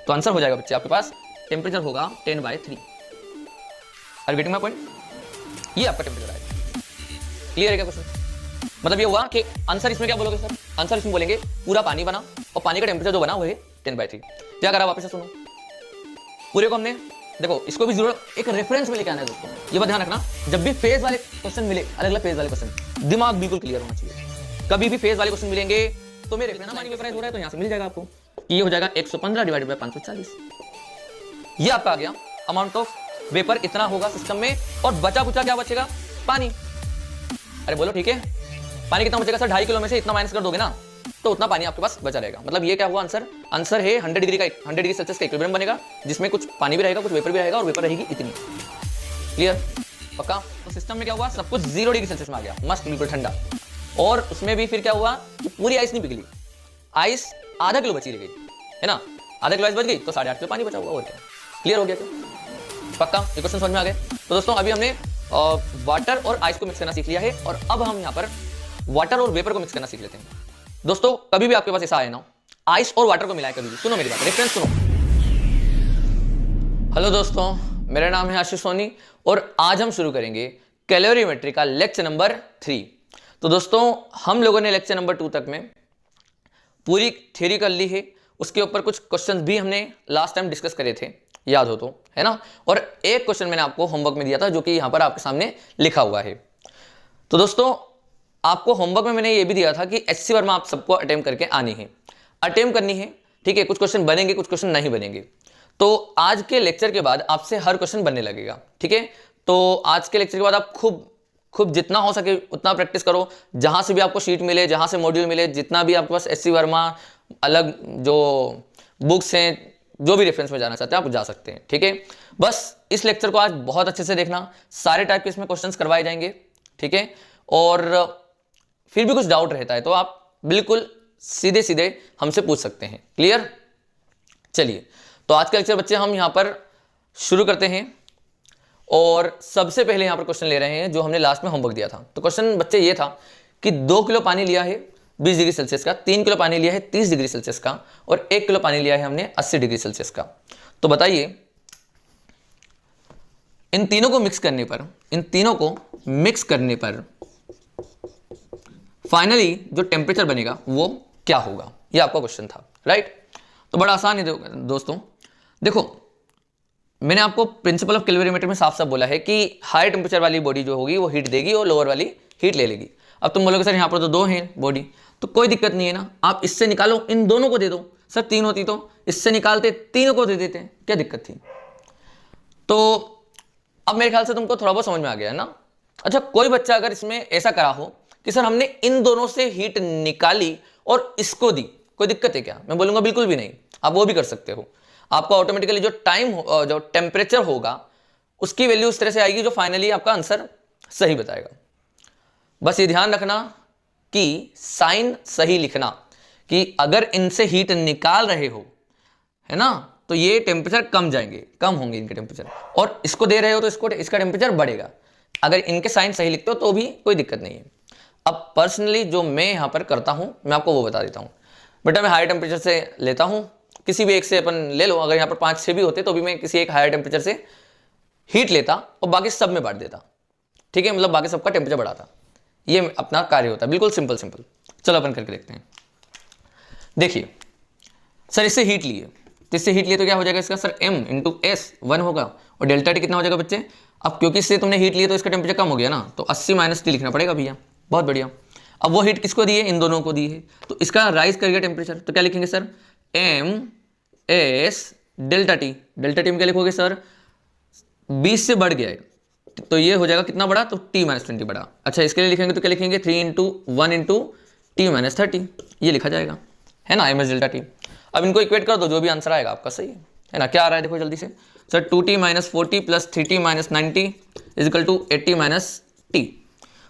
तो आंसर हो जाएगा बच्चे आपके पास टेम्परेचर होगा 10/3। Are getting my point? ये आपका टेम्परेचर आएगा। क्लियर है क्या क्वेश्चन? मतलब ये हुआ कि आंसर इसमें क्या बोलोगे सर? आंसर इसमें बोलेंगे पूरा पानी बना और पानी का टेम्परेचर जो बना वो है 10/3। क्या करा वापस से सुनो, पूरे को हमने देखो, इसको भी जरूर एक रेफरेंस में लेके आना है दोस्तों। ये बात ध्यान रखना, जब भी फेज वाले क्वेश्चन मिले, अलग अलग फेज वाले क्वेश्चन, दिमाग बिल्कुल क्लियर होना चाहिए। कभी भी फेज वाले क्वेश्चन मिलेंगे तो मेरे ना पानी वेपराइज हो रहा है तो यहां से मिल जाएगा आपको, ये हो जाएगा 115 डिवाइडेड बाय 540। ये आपका आ गया अमाउंट ऑफ वेपर, इतना होगा सिस्टम में, और बचा कुचा क्या बचेगा? पानी। अरे बोलो ठीक है, पानी कितना बचेगा सर? 2.5 किलो में से इतना माइनस कर दोगे ना तो उतना पानी आपके पास बचा रहेगा। मतलब ये क्या हुआ आंसर? आंसर है 100 डिग्री का 100 डिग्री सेल्सियस का इक्विलिब्रियम बनेगा, जिसमें कुछ पानी भी रहेगा, कुछ वेपर भी रहेगा, और वेपर रहेगी इतनी। क्लियर? पक्का? तो सिस्टम में क्या हुआ? सब कुछ 0 डिग्री सेल्सियस में आ गया, मस्त बिल्कुल ठंडा। और उसमें भी फिर क्या हुआ कि पूरी आइस नहीं पिघली, आइस आधा किलो बची रह गई, है ना? आधा किलो आइस बच गई तो 8.5 किलो पानी बचा हुआ। और क्या? क्लियर हो गया क्या? पक्का? ये क्वेश्चन समझ में आ गए? तो दोस्तों अभी हमने वाटर और आइस को मिक्स करना सीख लिया है, और अब हम यहाँ पर वाटर और वेपर को मिक्स करना सीख लेते हैं। दोस्तों कभी भी आपके पास ऐसा आए ना, आइस और वाटर को मिलाए कभी भी, सुनो मेरी बात, रेफरेंस सुनो। हेलो दोस्तों, मेरा नाम है आशीष सोनी और आज हम शुरू करेंगे कैलोरीमेट्री का लेक्चर नंबर 3। तो दोस्तों हम लोगों ने लेक्चर नंबर 2 तक में पूरी थ्योरी कर ली है, उसके ऊपर कुछ क्वेश्चंस भी हमने लास्ट टाइम डिस्कस करे थे, याद हो तो, है ना? और एक क्वेश्चन मैंने आपको होमवर्क में दिया था जो कि यहां पर आपके सामने लिखा हुआ है। तो दोस्तों आपको होमवर्क में मैंने ये भी दिया था कि एचसी वर्मा आप सबको अटेम्प्ट करके आनी है, अटेम्प्ट करनी है, ठीक है? कुछ क्वेश्चन बनेंगे, कुछ क्वेश्चन नहीं बनेंगे। तो आज के लेक्चर के बाद आपसे हर क्वेश्चन बनने लगेगा, ठीक है? तो आज के लेक्चर के बाद आप खूब जितना हो सके उतना प्रैक्टिस करो, जहां से भी आपको शीट मिले, जहां से मॉड्यूल मिले, जितना भी आपके पास एचसी वर्मा अलग जो बुक्स हैं, जो भी रेफरेंस में जाना चाहते हैं आप जा सकते हैं, ठीक है? बस इस लेक्चर को आज बहुत अच्छे से देखना, सारे टाइप के इसमें क्वेश्चंस करवाए जाएंगे, ठीक है? और फिर भी कुछ डाउट रहता है तो आप बिल्कुल सीधे सीधे हमसे पूछ सकते हैं। क्लियर? चलिए तो आज का लेक्चर बच्चे हम यहां पर शुरू करते हैं, और सबसे पहले यहां पर क्वेश्चन ले रहे हैं जो हमने लास्ट में होमवर्क दिया था। तो क्वेश्चन बच्चे ये था कि 2 किलो पानी लिया है 20 डिग्री सेल्सियस का, 3 किलो पानी लिया है 30 डिग्री सेल्सियस का, और 1 किलो पानी लिया है हमने 80 डिग्री सेल्सियस का। तो बताइए इन तीनों को मिक्स करने पर फाइनली जो टेम्परेचर बनेगा वो क्या होगा? ये आपका क्वेश्चन था, राइट? तो बड़ा आसान है दोस्तों। देखो मैंने आपको प्रिंसिपल ऑफ कैलोरीमेट्री में साफ साफ बोला है कि हाई टेम्परेचर वाली बॉडी जो होगी वो हीट देगी और लोअर वाली हीट ले लेगी। अब तुम बोलोगे सर यहाँ पर तो 2 हैं बॉडी, तो कोई दिक्कत नहीं है ना, आप इससे निकालो, इन दोनों को दे दो। सर 3 होती तो इससे निकालते, तीनों को दे देते, क्या दिक्कत थी? तो अब मेरे ख्याल से तुमको थोड़ा बहुत समझ में आ गया है ना? अच्छा, कोई बच्चा अगर इसमें ऐसा करा हो कि सर हमने इन दोनों से हीट निकाली और इसको दी, कोई दिक्कत है क्या? मैं बोलूंगा बिल्कुल भी नहीं, आप वो भी कर सकते हो। आपका ऑटोमेटिकली जो टेम्परेचर होगा उसकी वैल्यू उस तरह से आएगी जो फाइनली आपका आंसर सही बताएगा। बस ये ध्यान रखना कि साइन सही लिखना, कि अगर इनसे हीट निकाल रहे हो, है ना, तो ये टेम्परेचर कम होंगे इनके टेम्परेचर, और इसको दे रहे हो तो इसका टेम्परेचर बढ़ेगा। अगर इनके साइन सही लिखते हो तो भी कोई दिक्कत नहीं है। अब पर्सनली जो मैं यहां पर करता हूं मैं आपको वो बता देता हूं। बेटा मैं हाई टेम्परेचर से लेता हूं, किसी भी एक से अपन ले लो, अगर यहाँ पर 5-6 भी होते तो भी मैं किसी एक हायर टेम्परेचर से हीट लेता और बाकी सब में बांट देता, ठीक है? मतलब बाकी सबका टेम्परेचर बढ़ाता। ये अपना कार्य होता है, बिल्कुल सिंपल। चलो अपन करके देखते हैं। देखिए सर इससे हीट लिए, तो इससे हीट लिए तो क्या हो जाएगा इसका? सर m इंटू एस 1 होगा, और डेल्टा टी कितना हो जाएगा बच्चे? अब क्योंकि इससे तुमने हीट लिए तो इसका टेम्परेचर कम हो गया ना, तो 80 माइनस टी लिखना पड़ेगा भैया। बहुत बढ़िया। अब वो हीट किसको दी है? इन दोनों को दी है, तो इसका राइज कर गया टेम्परेचर, तो क्या लिखेंगे sir? m S delta T में क्या लिखोगे सर? 20 से बढ़ गया है तो ये हो जाएगा कितना बड़ा? तो t माइनस 20 बड़ा। अच्छा इसके लिए लिखेंगे तो क्या लिखेंगे? 3 इंटू 1 इंटू टी माइनस 30, ये लिखा जाएगा, है ना, एम एस डेल्टा टी। अब इनको इक्वेट कर दो, जो भी आंसर आएगा आपका सही है ना? क्या आ रहा है देखो जल्दी से sir, 2t minus 40 plus 3t minus 90 equal to 80 minus T.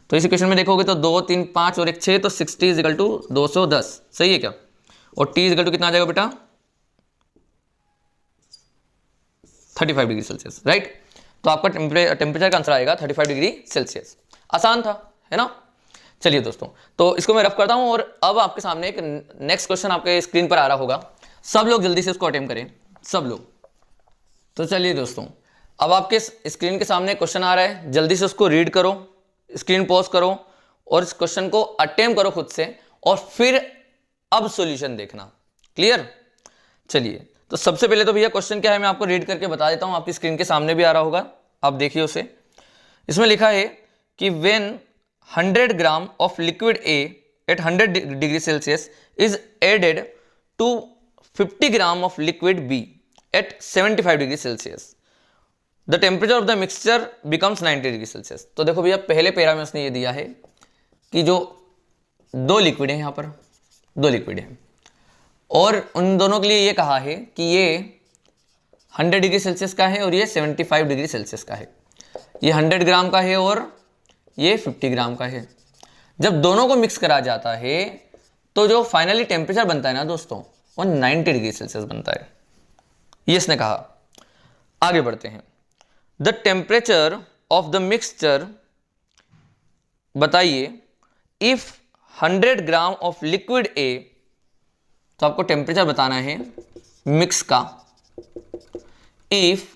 तो इस इक्वेशन में देखोगे तो 2 3 5 और 1 6, तो 60 इजिकल टू 210, सही है क्या? और t इजिकल टू कितना आ जाएगा बेटा? 35 डिग्री सेल्सियस, राइट? तो आपका टेम्परेचर का आंसर आएगा 35 डिग्री सेल्सियस। आसान था, है ना? चलिए दोस्तों, तो इसको मैं रफ करता हूं, और अब आपके सामने एक नेक्स्ट क्वेश्चन आपके स्क्रीन पर आ रहा होगा। सब लोग जल्दी से उसको अटेम्प्ट करें, सब लोग। तो चलिए दोस्तों, अब आपके स्क्रीन के सामने क्वेश्चन आ रहा है, जल्दी से उसको रीड करो, स्क्रीन पॉज करो और इस क्वेश्चन को अटेम्प्ट करो खुद से, और फिर अब सॉल्यूशन देखना। क्लियर? चलिए, तो सबसे पहले तो भैया क्वेश्चन क्या है मैं आपको रीड करके बता देता हूं, आपकी स्क्रीन के सामने भी आ रहा होगा, आप देखिए उसे। इसमें लिखा है कि when 100 gram of liquid A at 100 degree Celsius is added to 50 gram of liquid B at 75 degree Celsius, the temperature of the mixture becomes 90 degree Celsius. तो देखो भैया, पहले पैरा में उसने ये दिया है कि जो दो लिक्विड है, यहां पर दो लिक्विड है, और उन दोनों के लिए ये कहा है कि ये 100 डिग्री सेल्सियस का है और ये 75 डिग्री सेल्सियस का है, ये 100 ग्राम का है और ये 50 ग्राम का है। जब दोनों को मिक्स करा जाता है तो जो फाइनली टेम्परेचर बनता है ना दोस्तों, वो 90 डिग्री सेल्सियस बनता है, ये इसने कहा। आगे बढ़ते हैं। The temperature of the mixture, बताइए if 100 gram of liquid A, तो आपको टेम्परेचर बताना है मिक्स का। If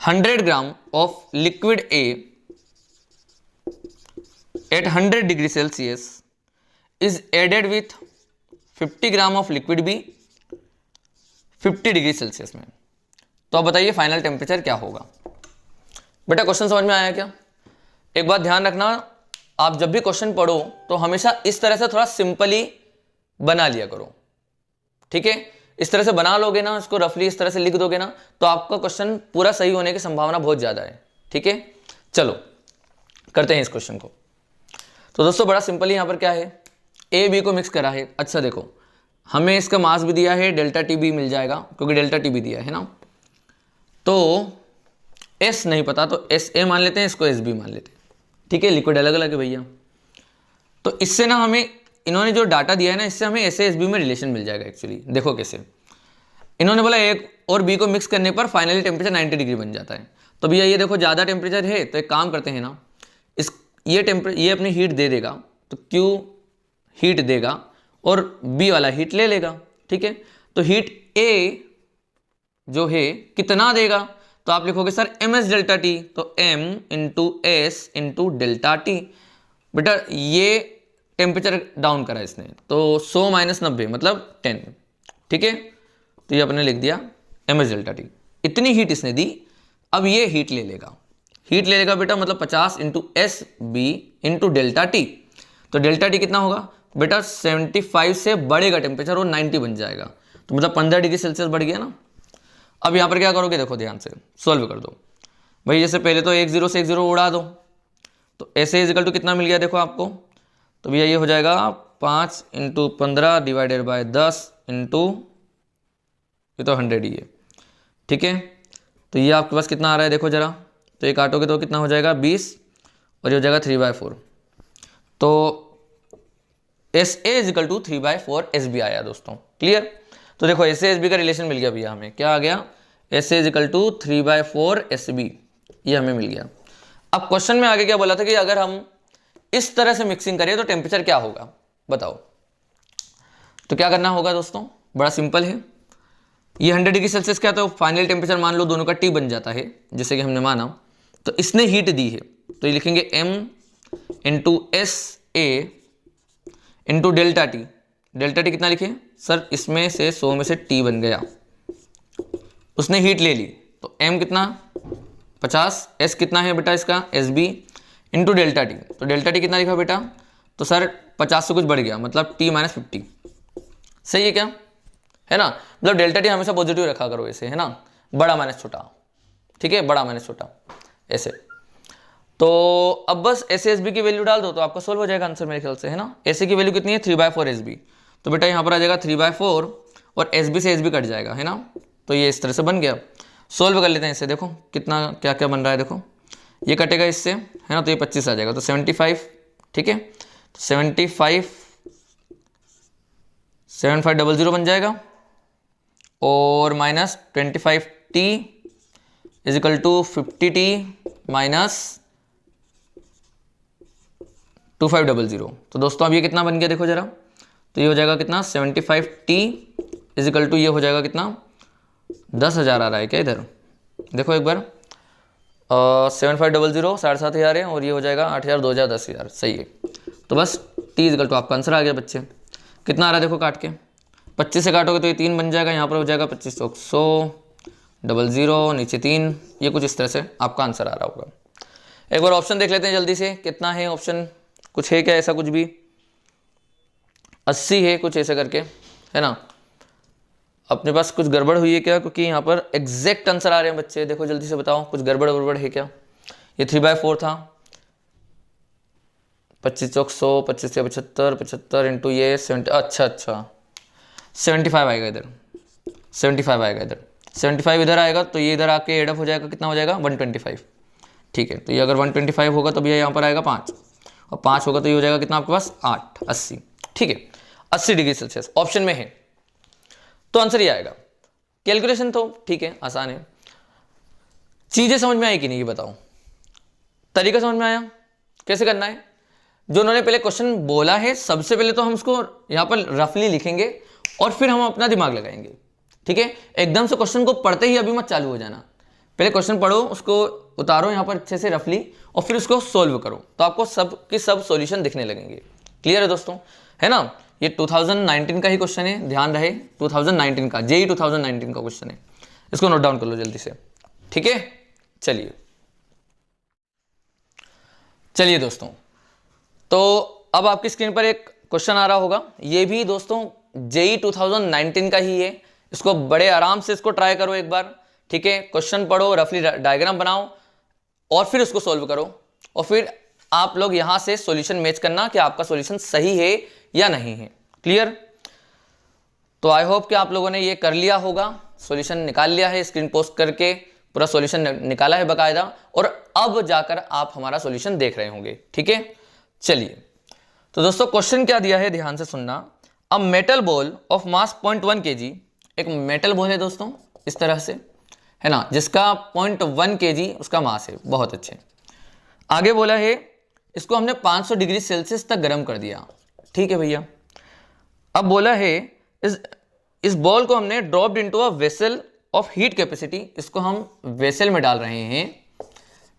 100 gram of liquid A at 100 degree Celsius is added with 50 gram of liquid B 50 degree Celsius में, तो आप बताइए फाइनल टेम्परेचर क्या होगा। बेटा क्वेश्चन समझ में आया क्या? एक बात ध्यान रखना, आप जब भी क्वेश्चन पढ़ो तो हमेशा इस तरह से थोड़ा सिंपली बना लिया करो, ठीक है? इस तरह से बना लोगे ना, इसको रफली इस तरह से लिख दोगे ना, तो आपका क्वेश्चन पूरा सही होने की संभावना बहुत ज्यादा है, ठीक है? चलो करते हैं इस क्वेश्चन को। तो दोस्तों बड़ा सिंपल, यहां पर क्या है, ए बी को मिक्स करा है। अच्छा देखो, हमें इसका मास भी दिया है, डेल्टा टी भी मिल जाएगा क्योंकि डेल्टा टी भी दिया है ना। तो एस नहीं पता तो एस ए मान लेते हैं, इसको एस बी मान लेते हैं, ठीक है? लिक्विड अलग अलग है भैया। तो इससे ना हमें, इन्होंने जो डाटा दिया है ना, इससे हमें एस ए एस बी में रिलेशन मिल जाएगा। एक्चुअली देखो कैसे, इन्होंने बोला ए और बी को मिक्स करने पर फाइनली टेम्परेचर 90 डिग्री बन जाता है। तो भैया ये देखो ज़्यादा टेम्परेचर है, तो एक काम करते हैं ना, इस ये अपनी हीट दे देगा, तो क्यू हीट देगा और बी वाला हीट ले लेगा, ठीक है? तो हीट ए जो है कितना देगा, तो आप लिखोगे sir M S delta T, तो M into S into delta T. बेटा ये टेम्परेचर डाउन करा इसने, तो 100 माइनस 90 मतलब 10, ठीक है? तो ये अपने लिख दिया एम एस डेल्टा टी, इतनी हीट इसने दी। अब ये हीट ले लेगा, हीट ले लेगा बेटा, मतलब 50 into S B into delta T. तो डेल्टा टी कितना होगा बेटा, 75 से बढ़ेगा टेम्परेचर और 90 बन जाएगा, तो मतलब 15 डिग्री सेल्सियस बढ़ गया ना। अब यहाँ पर क्या करोगे, देखो ध्यान से सॉल्व कर दो भाई। जैसे पहले तो 1 0 से 1 0 उड़ा दो, तो ऐसे इजिकल टू कितना मिल गया देखो आपको, तो भैया ये हो जाएगा 5 इंटू 15 डिवाइडेड बाय 10 इंटू, ये तो 100 ही है, ठीक है? तो ये आपके पास कितना आ रहा है देखो जरा, तो ये काटोगे तो कितना हो जाएगा 20 और ये हो जाएगा 3/4। तो S A equal to 3/4 S B आया दोस्तों। क्लियर? तो देखो एस ए एस बी का रिलेशन मिल गया भैया हमें, क्या आ गया, S A equal to 3/4 S B, ये हमें मिल गया। अब क्वेश्चन में आगे क्या बोला था कि अगर हम इस तरह से मिक्सिंग करें तो टेम्परेचर क्या होगा, बताओ। तो क्या करना होगा दोस्तों, बड़ा सिंपल है। ये 100 डिग्री सेल्सियस क्या, तो फाइनल टेम्परेचर मान लो दोनों का टी बन जाता है, जैसे कि हमने माना। तो इसने हीट दी है, तो ये लिखेंगे M into S A into delta T. Delta T कितना लिखे सर, इसमें से 100 में से टी बन गया, उसने हीट ले ली, तो एम कितना 50, एस कितना है बेटा इसका S B into delta T. तो डेल्टा टी कितना लिखा बेटा, तो सर 50 से कुछ बढ़ गया, मतलब टी माइनस 50। सही है क्या, है ना? मतलब डेल्टा टी हमेशा पॉजिटिव रखा करो ऐसे, है ना? बड़ा माइनस छोटा, ठीक है? बड़ा माइनस छोटा ऐसे। तो अब बस एस एस बी की वैल्यू डाल दो तो आपका सोल्व हो जाएगा आंसर मेरे ख्याल से, है ना? एस की वैल्यू कितनी है 3/4 एस बी, तो बेटा यहाँ पर आ जाएगा 3/4 और एस बी से एस बी कट जाएगा, है ना? तो ये इस तरह से बन गया। सोल्व कर लेते हैं इसे, देखो कितना क्या क्या बन रहा है, देखो ये कटेगा इससे, है ना? तो ये 25 आ जाएगा, तो 75, ठीक है? तो 75 बन जाएगा और minus 25t is equal to 50t minus 2500। तो दोस्तों अब ये कितना बन गया देखो जरा, तो ये हो जाएगा कितना 75t इजिकल टू ये हो जाएगा कितना, 10,000 आ रहा है क्या इधर, देखो एक बार 7500 7,500 है, और ये हो जाएगा 8,000 2,000 10,000, सही है। तो बस टी इजिकल टू आपका आंसर आ गया बच्चे। कितना आ रहा है देखो काट के, 25 से काटोगे तो ये 3 बन जाएगा, यहाँ पर हो जाएगा 25 चौक 100, 00 नीचे 3, ये कुछ इस तरह से आपका आंसर आ रहा होगा। एक बार ऑप्शन देख लेते हैं जल्दी से, कितना है ऑप्शन, कुछ है क्या ऐसा कुछ भी, 80 है कुछ ऐसे करके, है ना। अपने पास कुछ गड़बड़ हुई है क्या, क्योंकि यहाँ पर एग्जैक्ट आंसर आ रहे हैं बच्चे, देखो जल्दी से बताओ कुछ गड़बड़ गड़बड़ है क्या। ये 3/4 था, 25 चौक 100, 25 से 75, 75 इंटू ये 70, अच्छा 75 आएगा इधर, 75 आएगा इधर, 75 इधर आएगा, तो ये इधर आके एड अप हो जाएगा, कितना हो जाएगा 125, ठीक है। तो ये अगर 125 होगा तो भैया यहाँ पर आएगा 5, और 5 होगा तो ये हो जाएगा कितना आपके पास 8, 80, ठीक है, 80 डिग्री सेल्सियस ऑप्शन में है, तो आंसर ये आएगा। कैलकुलेशन तो ठीक है, आसान है। चीजें समझ में आई कि नहीं ये बताओ, तरीका समझ में आया कैसे करना है। जो उन्होंने पहले क्वेश्चन बोला है, सबसे पहले तो हम उसको यहाँ पर रफली लिखेंगे और फिर हम अपना दिमाग लगाएंगे, ठीक है। एकदम से क्वेश्चन को पढ़ते ही अभी मत चालू हो जाना, पहले क्वेश्चन पढ़ो, उसको उतारो यहाँ पर अच्छे से रफली, और फिर उसको सोल्व करो, तो आपको सब के सब सॉल्यूशन दिखने लगेंगे। क्लियर है दोस्तों, है ना। ये 2019 का ही क्वेश्चन है, ध्यान रहे 2019 का, जेई 2019 का क्वेश्चन है, इसको नोट डाउन कर लो जल्दी से, ठीक है। चलिए दोस्तों, तो अब आपकी स्क्रीन पर एक क्वेश्चन आ रहा होगा, ये भी दोस्तों जेई 2019 का ही है, इसको बड़े आराम से इसको ट्राई करो एक बार, ठीक है। क्वेश्चन पढ़ो, रफली डायग्राम बनाओ और फिर उसको सोल्व करो, और फिर आप लोग यहां से सॉल्यूशन मैच करना कि आपका सॉल्यूशन सही है या नहीं है। क्लियर। तो आई होप कि आप लोगों ने ये कर लिया होगा, सॉल्यूशन निकाल लिया है, स्क्रीन पोस्ट करके पूरा सॉल्यूशन निकाला है बकायदा, और अब जाकर आप हमारा सॉल्यूशन देख रहे होंगे, ठीक है। चलिए, तो दोस्तों क्वेश्चन क्या दिया है ध्यान से सुनना। A metal ball of mass 0.1 kg, एक मेटल बॉल है दोस्तों इस तरह से, है ना, जिसका 0.1 kg उसका मास है, बहुत अच्छे। आगे बोला है इसको हमने 500 डिग्री सेल्सियस तक गर्म कर दिया, ठीक है भैया। अब बोला है इस बॉल को हमने dropped into a vessel of heat capacity, इसको हम वेसल में डाल रहे हैं,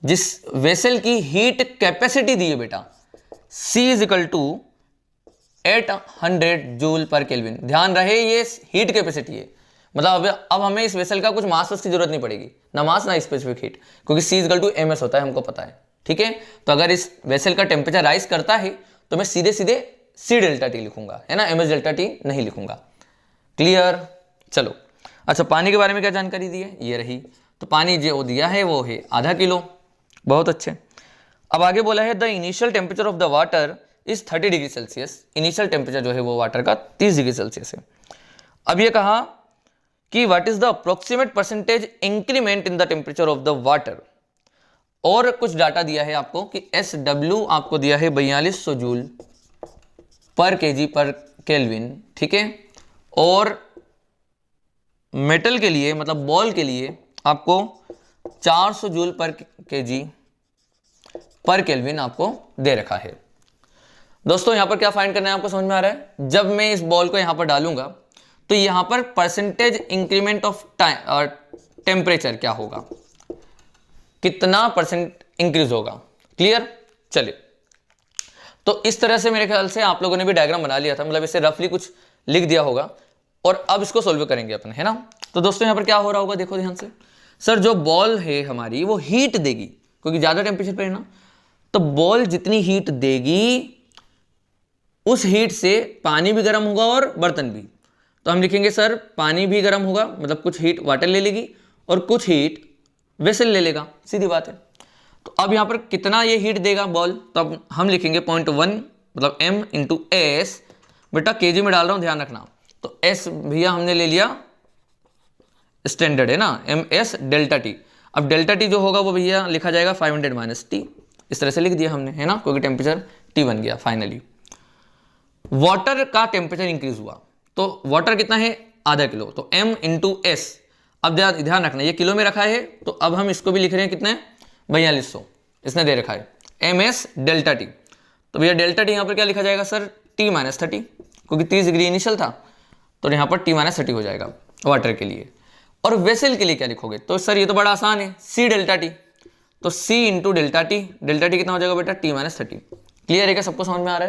जिस वेसल की हीट कैपेसिटी दी है बेटा C is equal to 800 joule per kelvin. ध्यान रहे ये हीट कैपेसिटी है, मतलब अब हमें इस वेसल का कुछ मास की जरूरत नहीं पड़ेगी, ना मास ना स्पेसिफिक हीट, क्योंकि C इक्वल टू ms होता है, हमको पता है, ठीक है। तो अगर इस वेसल का टेम्परेचर राइज करता है तो मैं सीधे सीधे C डेल्टा टी लिखूंगा, है ना, ms डेल्टा टी नहीं लिखूंगा। क्लियर। चलो, अच्छा पानी के बारे में क्या जानकारी दी है, ये रही। तो पानी जो दिया है वो है आधा किलो, बहुत अच्छे। अब आगे बोला है the initial temperature of the water is 30 degree Celsius, initial temperature जो है वो वाटर का 30 डिग्री सेल्सियस है। अब ये कहा कि what is the approximate percentage increment in the temperature of the water, और कुछ डाटा दिया है आपको कि SW आपको दिया है 4200 जूल पर केजी पर केल्विन, ठीक है। और मेटल के लिए मतलब बॉल के लिए आपको 400 जूल पर केजी पर केल्विन आपको दे रखा है। दोस्तों यहां पर क्या फाइंड करना है आपको समझ में आ रहा है। जब मैं इस बॉल को यहां पर डालूंगा तो यहां पर परसेंटेज इंक्रीमेंट ऑफ टाइम और टेम्परेचर क्या होगा, कितना परसेंट इंक्रीज होगा। क्लियर। चलिए, तो इस तरह से मेरे ख्याल से आप लोगों ने भी डायग्राम बना लिया था, मतलब इसे रफली कुछ लिख दिया होगा, और अब इसको सोल्व करेंगे अपन, है ना। तो दोस्तों यहां पर क्या हो रहा होगा देखो ध्यान से, सर जो बॉल है हमारी वो हीट देगी, क्योंकि ज्यादा टेम्परेचर पे है ना, तो बॉल जितनी हीट देगी उस हीट से पानी भी गर्म होगा और बर्तन भी। तो हम लिखेंगे सर पानी भी गर्म होगा, मतलब कुछ हीट वाटर ले लेगी और कुछ हीट वेसल ले लेगा, सीधी बात है। तो अब यहां पर कितना ये हीट देगा बॉल, तो अब हम लिखेंगे 0.1 मतलब m इंटू एस, बेटा केजी में डाल रहा हूं ध्यान रखना। तो s भैया हमने ले लिया स्टैंडर्ड, है ना, ms डेल्टा टी। अब डेल्टा टी जो होगा वो भैया लिखा जाएगा 500 माइनस टी, इस तरह से लिख दिया हमने, है ना, क्योंकि टेम्परेचर T बन गया फाइनली। वाटर का टेम्परेचर इंक्रीज हुआ, तो वाटर कितना है आधा किलो, तो m इंटू एस। अब ध्यान रखना ये किलो में रखा है, तो अब हम इसको भी लिख रहे हैं कितने 4200, इसने दे रखा है ms डेल्टा टी। तो भैया डेल्टा टी यहाँ पर क्या लिखा जाएगा सर T माइनस 30, क्योंकि 30 डिग्री इनिशियल था, तो यहाँ पर T-30 हो जाएगा वाटर के लिए। और वेसल के लिए क्या लिखोगे, तो सर ये तो बड़ा आसान है, C डेल्टा टी, तो C इंटू डेल्टा टी कितना हो जाएगा बेटा T-30। क्लियर है क्या, सबको समझ में आ रहा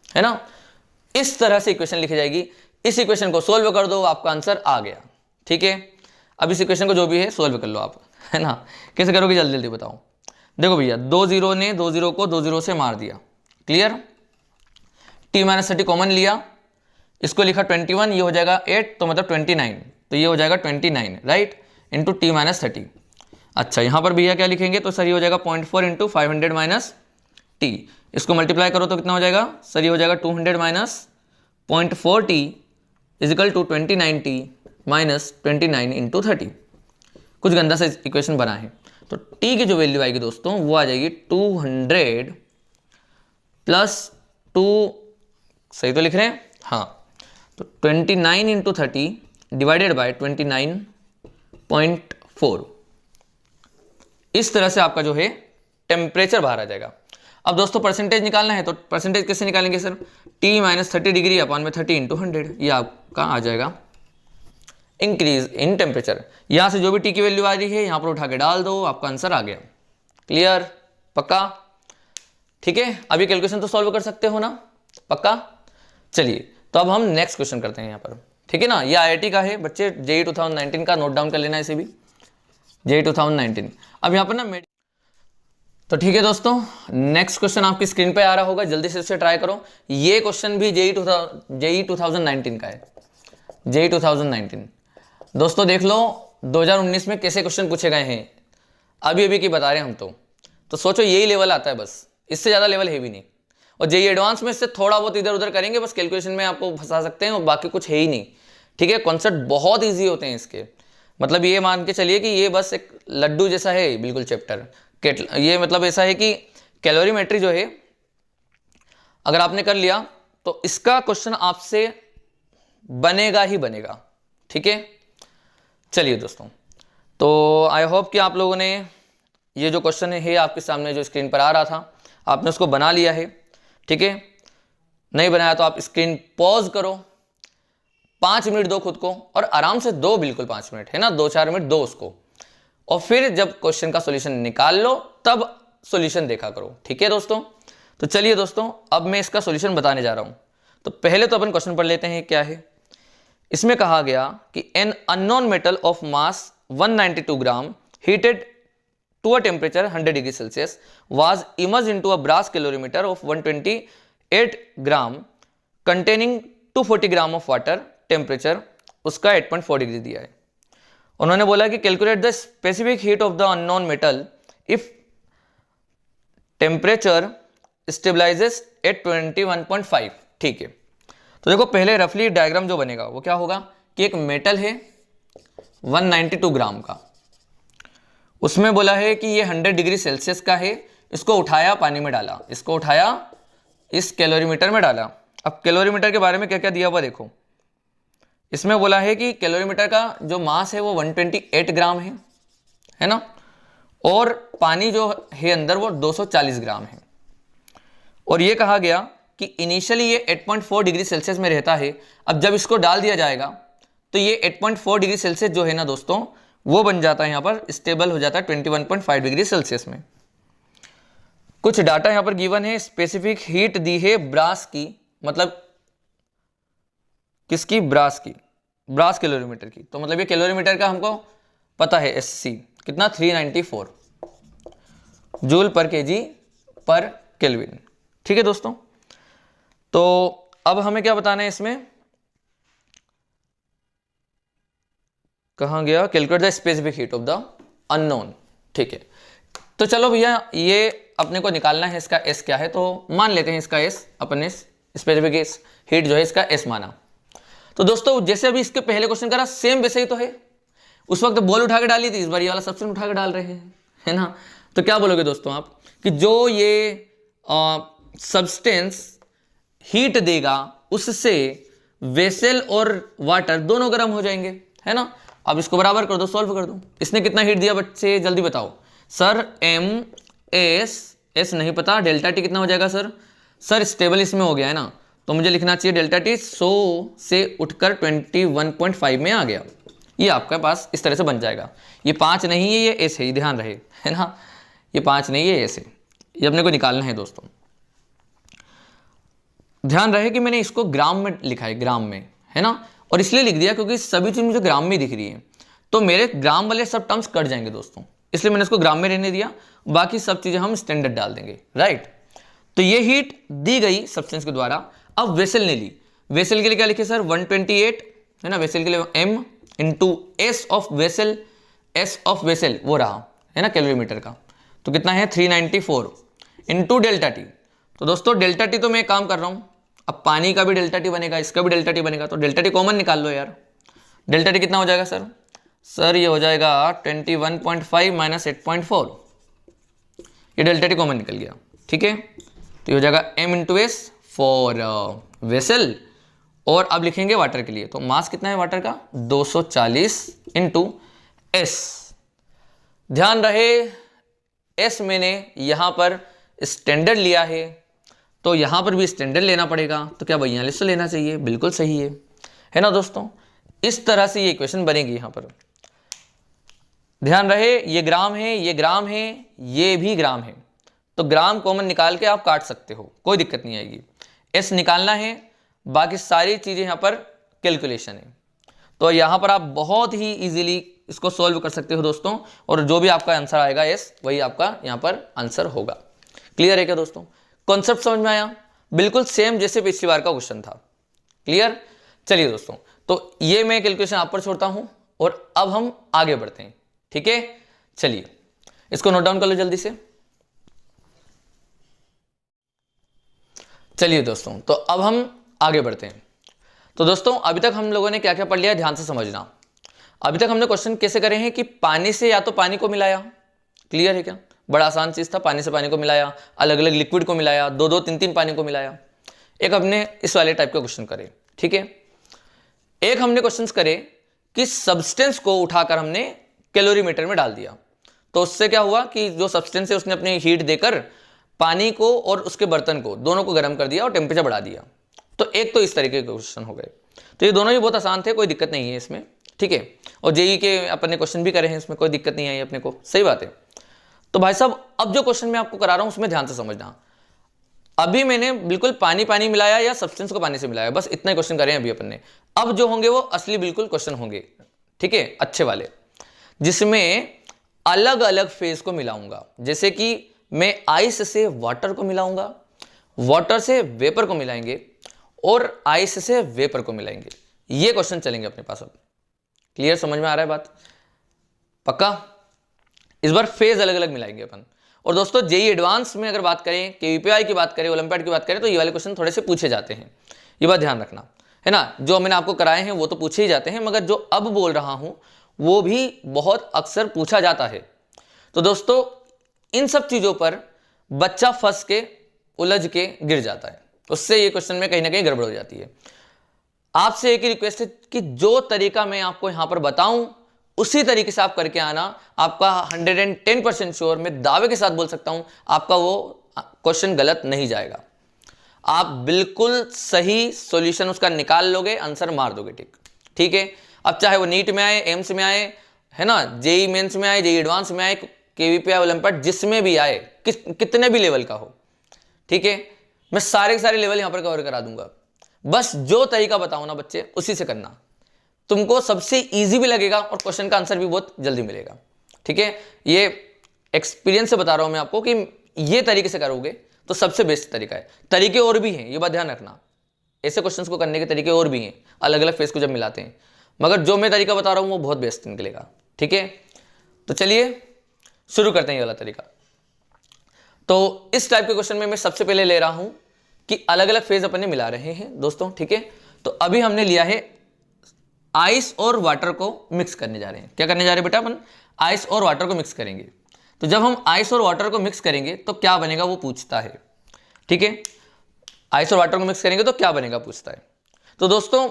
है ना। इस तरह से इक्वेशन लिखी जाएगी। इस इक्वेशन को सोल्व कर दो, आपका आंसर आ गया। ठीक है, अब इस इक्वेशन को जो भी है सोल्व कर लो आप, है ना। कैसे करोगे जल्दी जल्दी बताओ। देखो भैया, 2 0 ने 2 0 को 2 0 से मार दिया, क्लियर। T-30 कॉमन लिया, इसको लिखा 21, ये हो जाएगा 8, तो मतलब 29, तो ये हो जाएगा 29 राइट, इंटू T-30। अच्छा यहाँ पर भैया क्या लिखेंगे, तो सर ये हो जाएगा 0.4 इंटू 500 माइनस टी, इसको मल्टीप्लाई करो तो कितना हो जाएगा, सर ये हो जाएगा 200 minus 0.4 T is equal to 29 T minus 29 into 30। कुछ गंदा सा इक्वेशन बना है। तो टी की जो वैल्यू आएगी दोस्तों वो आ जाएगी 200 प्लस 2, सही तो लिख रहे हैं, हाँ, तो 29 इंटू 30 डिवाइडेड बाय 29.4। इस तरह से आपका जो है टेम्परेचर बाहर आ जाएगा। अब दोस्तों परसेंटेज निकालना है, तो परसेंटेज कैसे निकालेंगे सर, T-30 डिग्री अपॉन में 30 इंटू 100, ये आपका आ जाएगा इंक्रीज इन टेम्परेचर। यहां से जो भी टी की वैल्यू आ रही है यहां पर उठा के डाल दो, आपका आंसर आ गया। क्लियर, पक्का, ठीक है। अभी कैलकुलेशन तो सॉल्व कर सकते हो ना, पक्का। चलिए तो अब हम नेक्स्ट क्वेश्चन करते हैं यहाँ पर, ठीक है ना। ये IIT का है बच्चे, JEE 2019 का, नोट डाउन कर लेना इसे भी, JEE 2019। अब यहाँ पर ना तो ठीक है दोस्तों, नेक्स्ट क्वेश्चन आपकी स्क्रीन पे आ रहा होगा, जल्दी से इसे ट्राई करो। ये क्वेश्चन भी JEE 2019 का है, JEE 2019। दोस्तों देख लो 2019 में कैसे क्वेश्चन पूछे गए हैं, अभी अभी की बता रहे हैं हम तो सोचो यही लेवल आता है बस, इससे ज़्यादा लेवल है भी नहीं। और JEE एडवांस में इससे थोड़ा बहुत इधर उधर करेंगे, बस कैलकुलेशन में आपको फंसा सकते हैं और बाकी कुछ है ही नहीं। ठीक है, कॉन्सेप्ट बहुत ईजी होते हैं इसके, मतलब ये मान के चलिए कि ये बस एक लड्डू जैसा है बिल्कुल चैप्टर। ये मतलब ऐसा है कि कैलोरीमेट्री जो है अगर आपने कर लिया तो इसका क्वेश्चन आपसे बनेगा ही बनेगा। ठीक है, चलिए दोस्तों, तो आई होप कि आप लोगों ने ये जो क्वेश्चन है आपके सामने जो स्क्रीन पर आ रहा था आपने उसको बना लिया है। ठीक है, नहीं बनाया तो आप स्क्रीन पॉज करो, 5 मिनट दो खुद को और आराम से दो, बिल्कुल 5 मिनट है ना, 2-4 मिनट दो उसको, और फिर जब क्वेश्चन का सॉल्यूशन निकाल लो तब सॉल्यूशन देखा करो। ठीक है दोस्तों, तो चलिए दोस्तों अब मैं इसका सॉल्यूशन बताने जा रहा हूं। तो पहले तो अपन क्वेश्चन पढ़ लेते हैं क्या है। इसमें कहा गया कि an unknown metal of mass 192 gram heated to a temperature 100 degree Celsius was immersed into a brass calorimeter of 128 gram containing 240 gram of water, temperature उसका 8.4 डिग्री दिया है। उन्होंने बोला कि calculate the specific heat of the unknown metal if temperature stabilises at 21.5। ठीक है, तो देखो पहले रफली डायग्राम जो बनेगा वो क्या होगा कि एक मेटल है 192 ग्राम का, उसमें बोला है कि ये 100 डिग्री सेल्सियस का है, इसको उठाया पानी में डाला, इसको उठाया इस कैलोरीमीटर में डाला। अब कैलोरीमीटर के बारे में क्या क्या दिया हुआ देखो, इसमें बोला है कि कैलोरीमीटर का जो मास है वो 128 ग्राम है ना, और पानी जो है अंदर वो 240 ग्राम है। और ये कहा गया कि इनिशियली ये 8.4 डिग्री सेल्सियस में रहता है। अब जब इसको डाल दिया जाएगा तो ये 8.4 डिग्री सेल्सियस जो है ना दोस्तों वो बन जाता है यहाँ पर स्टेबल हो जाता है 21.5 डिग्री सेल्सियस में। कुछ डाटा यहाँ पर गिवन है, स्पेसिफिक हीट दी है ब्रास की, मतलब किसकी, ब्रास की, ब्रास कैलोरीमीटर की। तो मतलब ये कैलोरीमीटर का हमको पता है SC कितना 394 जूल पर केजी पर केल्विन। ठीक है दोस्तों, तो अब हमें क्या बताना है इसमें, कहां गया, calculate the specific heat of the unknown. ठीक है, तो चलो भैया ये अपने को निकालना है, इसका S क्या है, तो मान लेते हैं इसका S, अपने स्पेसिफिक हीट जो है इसका S माना। तो दोस्तों जैसे अभी इसके पहले क्वेश्चन करा सेम वैसे ही तो है, उस वक्त बॉल उठा के डाली थी, इस बार ये वाला सब्सटेंस उठा के डाल रहे हैं, है ना। तो क्या बोलोगे दोस्तों आप कि जो ये सब्सटेंस हीट देगा उससे वेसल और वाटर दोनों गर्म हो जाएंगे, है ना। अब इसको बराबर कर दो, सॉल्व कर दो। इसने कितना हीट दिया बच्चे जल्दी बताओ सर, एस नहीं पता, डेल्टा टी कितना हो जाएगा सर स्टेबल इसमें हो गया है ना, तो मुझे लिखना चाहिए डेल्टा टी 100 से उठकर 21.5 में आ गया। ये आपके पास इस तरह से बन जाएगा। ये 5 नहीं है, ये एस है, ध्यान रहे, है ना, ये 5 नहीं है, एस है, ये अपने को निकालना है दोस्तों। ध्यान रहे कि मैंने इसको ग्राम में लिखा है, ग्राम में, है ना, और इसलिए लिख दिया क्योंकि सभी चीज मुझे ग्राम में दिख रही है, तो मेरे ग्राम वाले सब टर्म्स कट जाएंगे दोस्तों, इसलिए मैंने इसको ग्राम में रहने दिया, बाकी सब चीजें हम स्टैंडर्ड डाल देंगे, राइट। तो ये हीट दी गई सब्सटेंस के द्वारा। अब वेसल ने ली, वेसल के लिए क्या लिखे सर, 128, है ना, वेसल के लिए m into S of vessel, S of vessel वो रहा, है ना, कैलोरीमीटर का, तो कितना है 394 इंटू डेल्टा टी। तो दोस्तों डेल्टा टी तो मैं एक काम कर रहा हूं, अब पानी का भी डेल्टा टी बनेगा, इसका भी डेल्टा टी बनेगा, तो डेल्टा टी कॉमन निकाल लो यार। डेल्टा टी कितना हो जाएगा सर, ये हो जाएगा 21.5 माइनस 8.4, ये डेल्टा टी कॉमन निकल गया, ठीक है। तो ये हो जाएगा m into S for vessel, और अब लिखेंगे वाटर के लिए, तो मास कितना है वाटर का 240 इंटू एस। ध्यान रहे एस मैंने यहां पर स्टैंडर्ड लिया है, तो यहां पर भी स्टैंडर्ड लेना पड़ेगा, तो क्या 42 से लेना चाहिए, बिल्कुल सही है ना दोस्तों। इस तरह से ये इक्वेशन बनेगी यहां पर। ध्यान रहे ये ग्राम है, ये ग्राम है, ये भी ग्राम है, तो ग्राम कॉमन निकाल के आप काट सकते हो, कोई दिक्कत नहीं आएगी। एस निकालना है, बाकी सारी चीजें यहां पर कैलकुलेशन है, तो यहां पर आप बहुत ही इजीली इसको सॉल्व कर सकते हो दोस्तों, और जो भी आपका आंसर आएगा एस, वही आपका यहां पर आंसर होगा। क्लियर है क्या दोस्तों, कॉन्सेप्ट समझ में आया, बिल्कुल सेम जैसे पिछली बार का क्वेश्चन था। क्लियर, चलिए दोस्तों, तो ये मैं कैलकुलेशन आप पर छोड़ता हूं, और अब हम आगे बढ़ते हैं, ठीक है। चलिए इसको नोट डाउन कर लो जल्दी से। चलिए दोस्तों, तो अब हम आगे बढ़ते हैं। तो दोस्तों अभी तक हम लोगों ने क्या क्या पढ़ लिया, ध्यान से समझना। अभी तक हमने क्वेश्चन कैसे करे हैं कि पानी से या तो पानी को मिलाया, क्लियर है क्या, बड़ा आसान चीज था, पानी से पानी को मिलाया, अलग अलग लिक्विड को मिलाया, 2-2 3-3 पानी को मिलाया। एक हमने इस वाले टाइप के क्वेश्चन करे, ठीक है। एक हमने क्वेश्चंस करे कि सब्सटेंस को उठाकर हमने कैलोरीमीटर में डाल दिया, तो उससे क्या हुआ कि जो सब्सटेंस है उसने अपनी हीट देकर पानी को और उसके बर्तन को दोनों को गर्म कर दिया और टेम्परेचर बढ़ा दिया। तो एक तो इस तरीके के क्वेश्चन हो गए, तो ये दोनों ही बहुत आसान थे, कोई दिक्कत नहीं है इसमें, ठीक है। और जेई के अपने क्वेश्चन भी करे हैं, इसमें कोई दिक्कत नहीं आई अपने को, सही बात है। तो भाई साहब अब जो क्वेश्चन मैं आपको करा रहा हूं उसमें ध्यान से समझना। अभी मैंने बिल्कुल पानी पानी मिलाया या सब्सटेंस को पानी से मिलाया, बस इतना ही क्वेश्चन करें अभी अपन ने। अब जो होंगे वो असली बिल्कुल क्वेश्चन होंगे, ठीक है, अच्छे वाले, जिसमें अलग अलग फेज को मिलाऊंगा। जैसे कि मैं आइस से वाटर को मिलाऊंगा, वाटर से वेपर को मिलाएंगे, और आइस से वेपर को मिलाएंगे। ये क्वेश्चन चलेंगे अपने पास अब। क्लियर, समझ में आ रहा है बात, पक्का। इस बार फेज अलग अलग मिलाएंगे अपन। और दोस्तों जेई एडवांस में अगर बात करें, केवीपीआई की बात करें, ओलंपियाड की बात करें, तो ये वाले क्वेश्चन थोड़े से पूछे जाते हैं, ये बात ध्यान रखना, है ना। जो मैंने आपको कराए हैं वो तो पूछे ही जाते हैं, मगर जो अब बोल रहा हूं वो भी बहुत अक्सर पूछा जाता है। तो दोस्तों इन सब चीजों पर बच्चा फंस के उलझ के गिर जाता है, उससे ये क्वेश्चन में कहीं ना कहीं गड़बड़ हो जाती है। आपसे एक ही रिक्वेस्ट है कि जो तरीका मैं आपको यहां पर बताऊं उसी तरीके से आप करके आना। आपका 110% श्योर, मैं दावे के साथ बोल सकता हूं, आपका वो क्वेश्चन गलत नहीं जाएगा। आप बिल्कुल सही सॉल्यूशन उसका निकाल लोगे, आंसर मार दोगे, ठीक है। अब चाहे वो नीट में आए, एम्स में आए, है ना, जेई मेंस में आए, जेई एडवांस में आए, केवीपीआई ओलंपियाड, जिसमें भी आए, कितने भी लेवल का हो, ठीक है, मैं सारे के सारे लेवल यहां पर कवर करा दूंगा। बस जो तरीका बताऊं ना बच्चे, उसी से करना, तुमको सबसे इजी भी लगेगा और क्वेश्चन का आंसर भी बहुत जल्दी मिलेगा, ठीक है। ये एक्सपीरियंस से बता रहा हूं मैं आपको कि ये तरीके से करोगे तो सबसे बेस्ट तरीका है। तरीके और भी हैं, ये बात ध्यान रखना, ऐसे क्वेश्चंस को करने के तरीके और भी हैं, अलग अलग फेस को जब मिलाते हैं, मगर जो मैं तरीका बता रहा हूं वो बहुत बेस्ट निकलेगा, ठीक है। तो चलिए शुरू करते हैं ये वाला तरीका। तो इस टाइप के क्वेश्चन में मैं सबसे पहले ले रहा हूं कि अलग अलग फेज अपने मिला रहे हैं दोस्तों, ठीक है। तो अभी हमने लिया है आइस और वाटर को मिक्स करने जा रहे हैं। क्या करने जा रहे हैं बेटा, अपन आइस और वाटर को मिक्स करेंगे। तो जब हम आइस और वाटर को मिक्स करेंगे तो क्या बनेगा वो पूछता है, ठीक है। आइस और वाटर को मिक्स करेंगे तो क्या बनेगा पूछता है। तो दोस्तों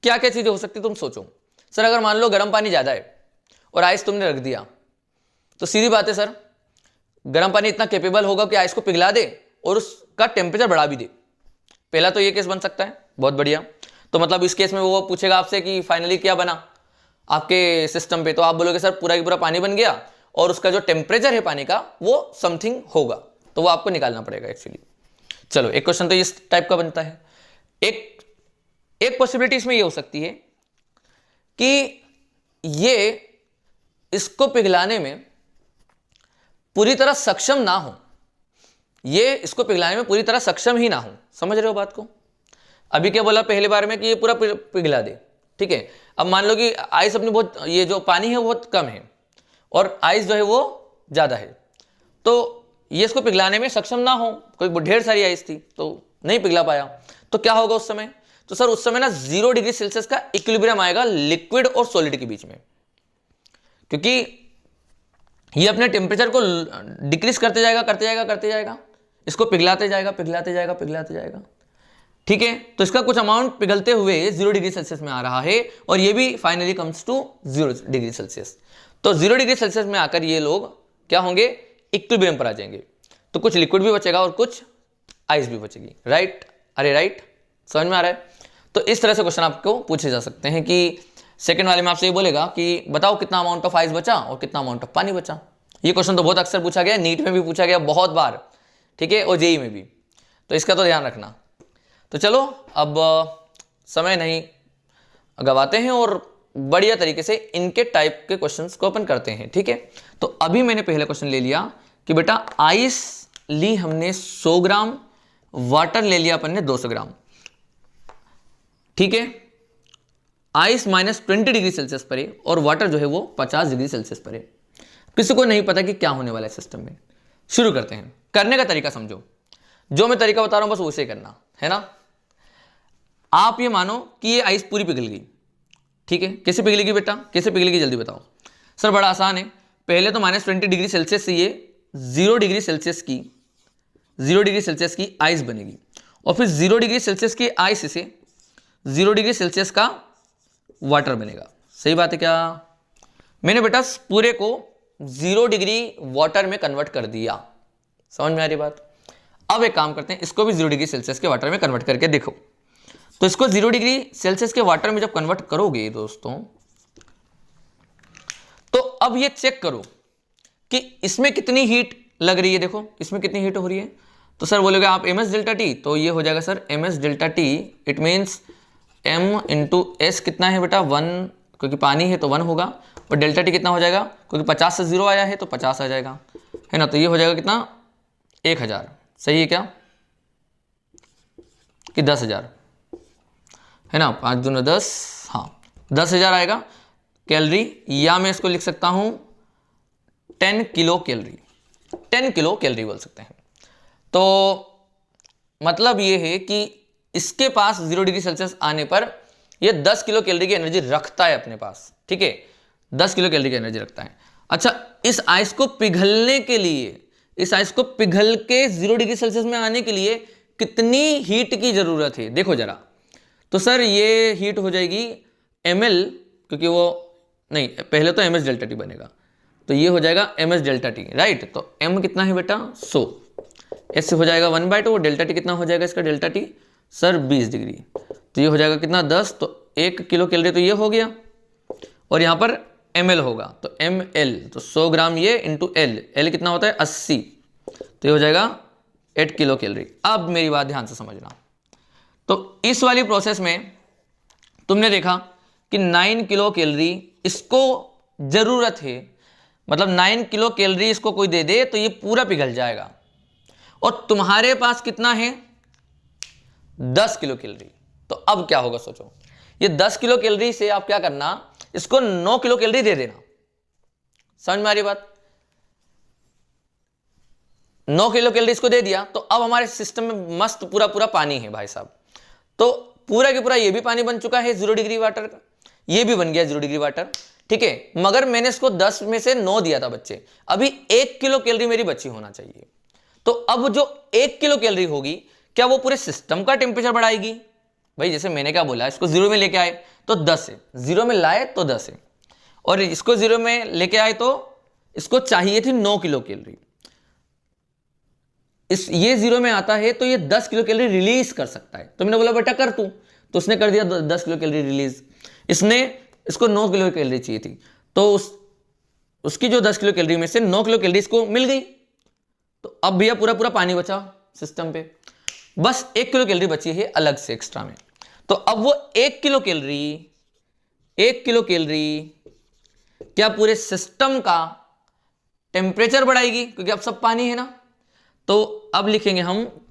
क्या क्या चीजें हो सकती है तुम सोचो। सर अगर मान लो गर्म पानी ज्यादा है और आइस तुमने रख दिया, तो सीधी बात है सर, गर्म पानी इतना कैपेबल होगा कि आइस को पिघला दे और उसका टेम्परेचर बढ़ा भी दे, पहला तो ये केस बन सकता है, बहुत बढ़िया। तो मतलब इस केस में वो पूछेगा आपसे कि फाइनली क्या बना आपके सिस्टम पे, तो आप बोलोगे सर पूरा की पूरा पानी बन गया और उसका जो टेम्परेचर है पानी का वो समथिंग होगा, तो वो आपको निकालना पड़ेगा एक्चुअली। चलो एक क्वेश्चन तो इस टाइप का बनता है। एक पॉसिबिलिटी इसमें ये हो सकती है कि ये इसको पिघलाने में पूरी तरह सक्षम ना हो, ये इसको पिघलाने में पूरी तरह सक्षम ही ना हो। समझ रहे हो बात को? अभी क्या बोला पहले बार में कि ये पूरा पिघला दे, ठीक है। अब मान लो कि आइस अपनी बहुत, ये जो पानी है वो बहुत कम है और आइस जो है वो ज्यादा है, तो ये इसको पिघलाने में सक्षम ना हो, कोई ढेर सारी आइस थी तो नहीं पिघला पाया, तो क्या होगा उस समय? तो सर उस समय ना 0 डिग्री सेल्सियस का इक्विलिब्रियम आएगा लिक्विड और सॉलिड के बीच में, क्योंकि ये अपने टेम्परेचर को डिक्रीज करते जाएगा, इसको पिघलाते जाएगा, ठीक है। तो इसका कुछ अमाउंट पिघलते हुए 0 डिग्री सेल्सियस में आ रहा है और ये भी finally comes to 0 degree Celsius. तो 0 डिग्री सेल्सियस में आकर ये लोग क्या होंगे? इक्विलिब्रियम पर आ जाएंगे, तो कुछ लिक्विड भी बचेगा और कुछ आइस भी बचेगी, राइट? अरे राइट, समझ में आ रहा है? तो इस तरह से क्वेश्चन आपको पूछे जा सकते हैं कि सेकंड वाले में आपसे ये बोलेगा कि बताओ कितना अमाउंट ऑफ आइस बचा और कितना अमाउंट ऑफ पानी बचा। ये क्वेश्चन तो बहुत अक्सर पूछा गया, नीट में भी पूछा गया बहुत बार, ठीक है, और जेई में भी, तो इसका तो ध्यान रखना। तो चलो अब समय नहीं गवाते हैं और बढ़िया तरीके से इनके टाइप के क्वेश्चंस को अपन करते हैं, ठीक है। तो अभी मैंने पहला क्वेश्चन ले लिया कि बेटा आइस ली हमने 100 ग्राम, वाटर ले लिया अपन ने 200 ग्राम, ठीक है। आइस -20 डिग्री सेल्सियस पर है और वाटर जो है वो 50 डिग्री सेल्सियस पर है। किसी को नहीं पता कि क्या होने वाला है सिस्टम में। शुरू करते हैं। करने का तरीका समझो, जो मैं तरीका बता रहा हूं बस उसे करना है ना। आप ये मानो कि ये आइस पूरी पिघल गई, ठीक है। कैसे पिघलेगी बेटा, कैसे पिघलेगी जल्दी बताओ। सर बड़ा आसान है, पहले तो -20 डिग्री सेल्सियस से ये 0 डिग्री सेल्सियस की आइस बनेगी और फिर 0 डिग्री सेल्सियस की आइस से 0 डिग्री सेल्सियस का वाटर बनेगा। सही बात है क्या? मैंने बेटा पूरे को 0 डिग्री वाटर में कन्वर्ट कर दिया। समझ में आ रही बात? अब एक काम करते हैं, इसको भी 0 डिग्री सेल्सियस के वाटर में कन्वर्ट करके देखो। तो इसको 0 डिग्री सेल्सियस के वाटर में जब कन्वर्ट करोगे दोस्तों, तो अब ये चेक करो कि इसमें कितनी हीट लग रही है। देखो इसमें कितनी हीट हो रही है। तो सर बोलोगे आप ms डेल्टा टी, तो ये हो जाएगा sir ms delta T, it means m into S कितना है बेटा 1, क्योंकि पानी है तो 1 होगा, और डेल्टा टी कितना हो जाएगा, क्योंकि 50 से 0 आया है तो 50 आ जाएगा, है ना। तो ये हो जाएगा कितना 1000, सही है क्या कि 10,000, है ना। 5 दूना 10, हाँ 10,000 आएगा कैलोरी, या मैं इसको लिख सकता हूं 10 किलो कैलोरी, 10 किलो कैलोरी बोल सकते हैं। तो मतलब ये है कि इसके पास 0 डिग्री सेल्सियस आने पर ये 10 किलो कैलोरी की एनर्जी रखता है अपने पास, ठीक है, 10 किलो कैलोरी की एनर्जी रखता है। अच्छा, इस आइस को पिघलने के लिए, इस आइस को पिघल के 0 डिग्री सेल्सियस में आने के लिए कितनी हीट की जरूरत है देखो जरा। तो सर ये हीट हो जाएगी ml, क्योंकि वो नहीं, पहले तो ms डेल्टा टी बनेगा, तो ये हो जाएगा ms डेल्टा टी, राइट। तो m कितना है बेटा 100, s से हो जाएगा 1/2, डेल्टा टी कितना हो जाएगा इसका डेल्टा टी सर 20 डिग्री, तो ये हो जाएगा कितना 10, तो 1 किलो कैलोरी तो ये हो गया, और यहाँ पर ml होगा तो ml, तो 100 ग्राम ये इंटू l कितना होता है 80, तो ये हो जाएगा 8 किलो कैलोरी। अब मेरी बात ध्यान से समझना। तो इस वाली प्रोसेस में तुमने देखा कि 9 किलो कैलोरी इसको जरूरत है, मतलब 9 किलो कैलोरी इसको कोई दे दे तो ये पूरा पिघल जाएगा, और तुम्हारे पास कितना है 10 किलो कैलोरी। तो अब क्या होगा सोचो, ये 10 किलो कैलोरी से आप क्या करना, इसको 9 किलो कैलोरी दे देना। समझ में आ रही बात? 9 किलो कैलोरी इसको दे दिया, तो अब हमारे सिस्टम में मस्त पूरा पूरा पानी है भाई साहब। तो पूरा के पूरा ये भी पानी बन चुका है 0 डिग्री वाटर का, ये भी बन गया 0 डिग्री वाटर, ठीक है। मगर मैंने इसको 10 में से 9 दिया था बच्चे, अभी 1 किलो कैलोरी मेरी बची होना चाहिए। तो अब जो 1 किलो कैलोरी होगी, क्या वो पूरे सिस्टम का टेम्परेचर बढ़ाएगी? भाई जैसे मैंने क्या बोला, इसको 0 में लेके आए तो 10 है, 0 में लाए तो 10 है, और इसको 0 में लेके आए तो इसको चाहिए थी 9 किलो कैलोरी। इस ये 0 में आता है तो ये 10 किलो कैलोरी रिलीज कर सकता है। तो मैंने बोला बेटा कर तू, तो उसने कर दिया 10 किलो कैलोरी रिलीज। इसको 9 किलो कैलोरी चाहिए थी, तो उसकी जो 10 किलो कैलोरी में से 9 किलो कैलोरी इसको मिल गई। तो अब भैया पूरा पूरा पानी बचा सिस्टम पे, बस 1 किलो कैलोरी बची है अलग से एक्स्ट्रा में। तो अब वो 1 किलो कैलोरी क्या पूरे सिस्टम का टेम्परेचर बढ़ाएगी, क्योंकि अब सब पानी है ना। तो अब लिखेंगे हम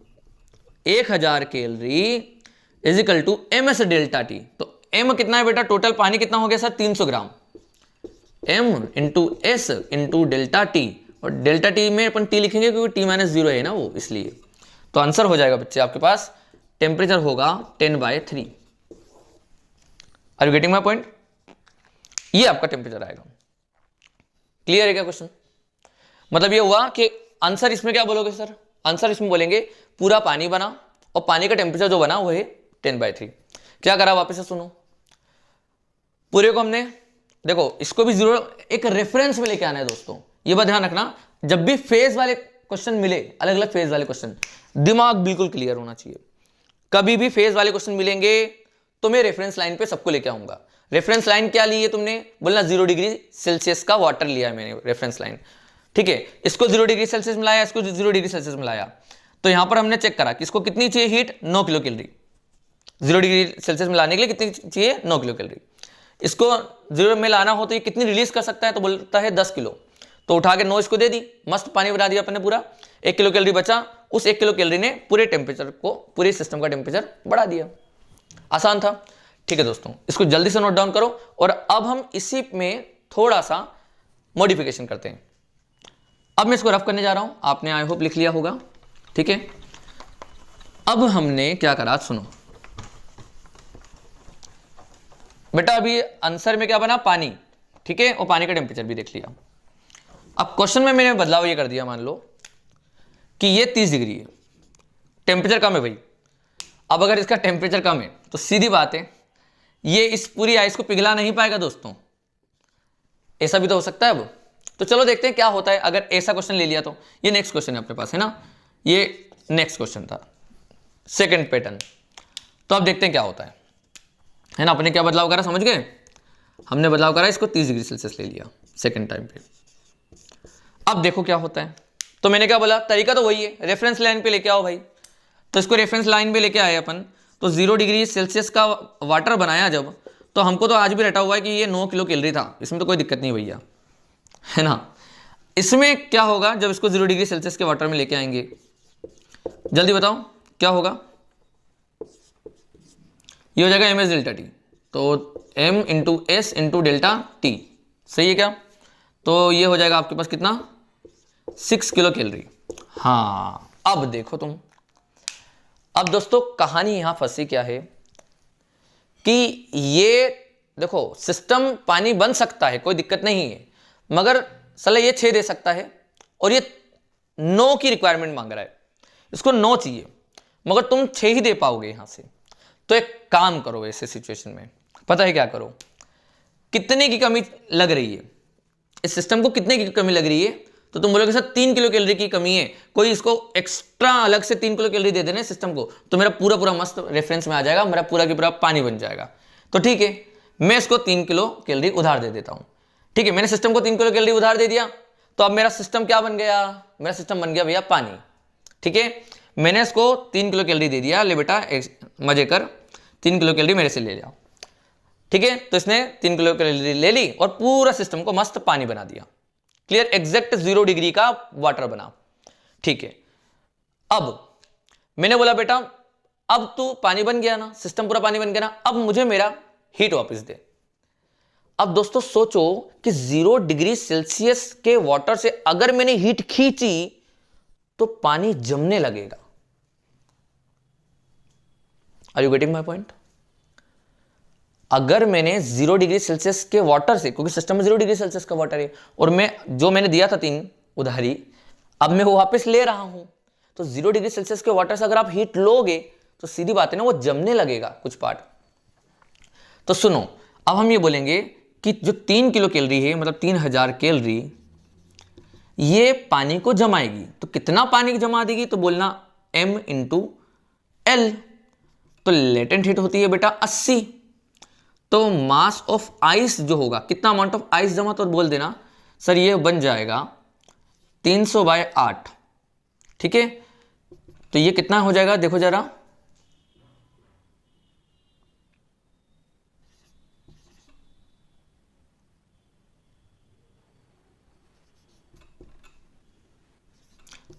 1000 calorie is equal to MS delta T. तो M कितना है बेटा, टोटल पानी कितना हो गया सर 300 ग्राम, M into S into delta T, और डेल्टा टी में अपन T लिखेंगे क्योंकि T-0 है ना वो, इसलिए। तो आंसर हो जाएगा बच्चे आपके पास, टेम्परेचर होगा 10/3। Are you getting my point? ये आपका टेम्परेचर आएगा। क्लियर है क्या क्वेश्चन? मतलब ये हुआ कि आंसर इसमें क्या बोलोगे सर, आंसर इसमें बोलेंगे पूरा पानी बना और पानी का टेम्परेचर जो बना वो है 10/3। क्या करा वापस से सुनो, पूरे को हमने देखो इसको भी 0 एक रेफरेंस में लेके आना है दोस्तों। ये बात ध्यान रखना, जब भी फेज वाले क्वेश्चन मिले, अलग अलग फेज वाले क्वेश्चन, दिमाग बिल्कुल क्लियर होना चाहिए। कभी भी फेज वाले क्वेश्चन मिलेंगे तो मैं रेफरेंस लाइन पे सबको लेके आऊंगा। रेफरेंस लाइन क्या ली है तुमने, बोलना 0 डिग्री सेल्सियस का वाटर लिया है मैंने रेफरेंस लाइन, ठीक है। इसको 0 डिग्री सेल्सियस में लाया, इसको 0 डिग्री सेल्सियस में लाया, तो यहां पर हमने चेक करा कि इसको कितनी चाहिए heat, 9 kilo calorie. 0 degree Celsius में लाने के लिए कितनी चाहिए, 9 किलो कैलोरी। इसको 0 में लाना हो तो ये कितनी रिलीज कर सकता है, तो बोलता है 10 किलो। तो उठा के 9 इसको दे दी, मस्त पानी बना दिया अपन ने पूरा, 1 किलो कैलोरी बचा। उस 1 किलो कैलोरी ने पूरे टेम्परेचर को, पूरे सिस्टम का टेम्परेचर बढ़ा दिया। आसान था, ठीक है दोस्तों। इसको जल्दी से नोट डाउन करो, और अब हम इसी में थोड़ा सा मॉडिफिकेशन करते हैं। अब मैं इसको रफ करने जा रहा हूं, आपने आई होप लिख लिया होगा, ठीक है। अब हमने क्या करा सुनो बेटा, अभी आंसर में क्या बना, पानी, ठीक है, और पानी का टेम्परेचर भी देख लिया। अब क्वेश्चन में मैंने बदलाव ये कर दिया, मान लो कि ये 30 डिग्री है, टेम्परेचर कम है भाई। अब अगर इसका टेम्परेचर कम है तो सीधी बात है ये इस पूरी आइस को पिघला नहीं पाएगा दोस्तों, ऐसा भी तो हो सकता है। अब तो चलो देखते हैं क्या होता है अगर ऐसा क्वेश्चन ले लिया तो। ये नेक्स्ट क्वेश्चन है अपने पास, है ना, ये नेक्स्ट क्वेश्चन था, सेकंड पैटर्न। तो अब देखते हैं क्या होता है ना। अपने क्या बदलाव करा समझ गए, हमने बदलाव करा, इसको 30 डिग्री सेल्सियस ले लिया सेकंड टाइम पे। अब देखो क्या होता है। तो मैंने क्या बोला, तरीका तो वही है, रेफरेंस लाइन पे लेके आओ भाई। तो इसको रेफरेंस लाइन पे लेके आए अपन, तो 0 डिग्री सेल्सियस का वाटर बनाया जब, तो हमको तो आज भी रटा हुआ है कि ये 9 किलो कैलोरी था, इसमें तो कोई दिक्कत नहीं भैया, है ना। इसमें क्या होगा जब इसको 0 डिग्री सेल्सियस के वाटर में लेके आएंगे, जल्दी बताओ क्या होगा। ये हो जाएगा MS डेल्टा टी, तो M into S into delta T, सही है क्या। तो ये हो जाएगा आपके पास कितना, 6 किलो कैलोरी। हाँ अब देखो तुम, अब दोस्तों कहानी यहां फंसी क्या है कि ये देखो सिस्टम पानी बन सकता है, कोई दिक्कत नहीं है, मगर साला ये 6 दे सकता है और ये 9 की रिक्वायरमेंट मांग रहा है। इसको 9 चाहिए मगर तुम 6 ही दे पाओगे यहां से। तो एक काम करो, ऐसे सिचुएशन में पता है क्या करो, कितने की कमी लग रही है इस सिस्टम को, कितने की कमी लग रही है, तो तुम बोलोगे सर 3 किलो कैलोरी की कमी है, कोई इसको एक्स्ट्रा अलग से 3 किलो कैलोरी दे देना सिस्टम को, तो मेरा पूरा पूरा मस्त रेफरेंस में आ जाएगा, मेरा पूरा की पूरा पानी बन जाएगा। तो ठीक है, मैं इसको 3 किलो कैलोरी उधार दे देता हूं, ठीक है। मैंने सिस्टम को 3 किलो कैलोरी उधार दे दिया, तो अब मेरा सिस्टम क्या बन गया, मेरा सिस्टम बन गया भैया पानी, ठीक है। मैंने इसको 3 किलो कैलोरी दे दिया, ले बेटा मजे कर, 3 किलो कैलोरी मेरे से ले लिया, ठीक है। तो इसने 3 किलो कैलोरी ले ली और पूरा सिस्टम को मस्त पानी बना दिया, क्लियर, एग्जैक्ट 0 डिग्री का वाटर बना, ठीक है। अब मैंने बोला बेटा अब तू पानी बन गया ना, सिस्टम पूरा पानी बन गया ना, अब मुझे मेरा हीट वापस दे। अब दोस्तों सोचो कि 0 डिग्री सेल्सियस के वाटर से अगर मैंने हीट खींची तो पानी जमने लगेगा। Are you getting my point. अगर मैंने 0 डिग्री सेल्सियस के वाटर से, क्योंकि सिस्टम में 0 डिग्री सेल्सियस का वाटर है और मैं जो मैंने दिया था 3 उधारी, अब मैं वो वापस ले रहा हूं, तो 0 डिग्री सेल्सियस के वाटर से अगर आप हीट लोगे तो सीधी बात है ना, वो जमने लगेगा कुछ पार्ट। तो सुनो, अब हम ये बोलेंगे कि जो 3 किलो कैलोरी है, मतलब 3000 कैलोरी, ये पानी को जमाएगी। तो कितना पानी जमा देगी, तो बोलना m इंटू एल। तो लेटेंट हीट होती है बेटा 80। तो मास ऑफ आइस जो होगा, कितना अमाउंट ऑफ आइस जमा, तो बोल देना सर ये बन जाएगा 300/8। ठीक है, तो ये कितना हो जाएगा देखो जरा,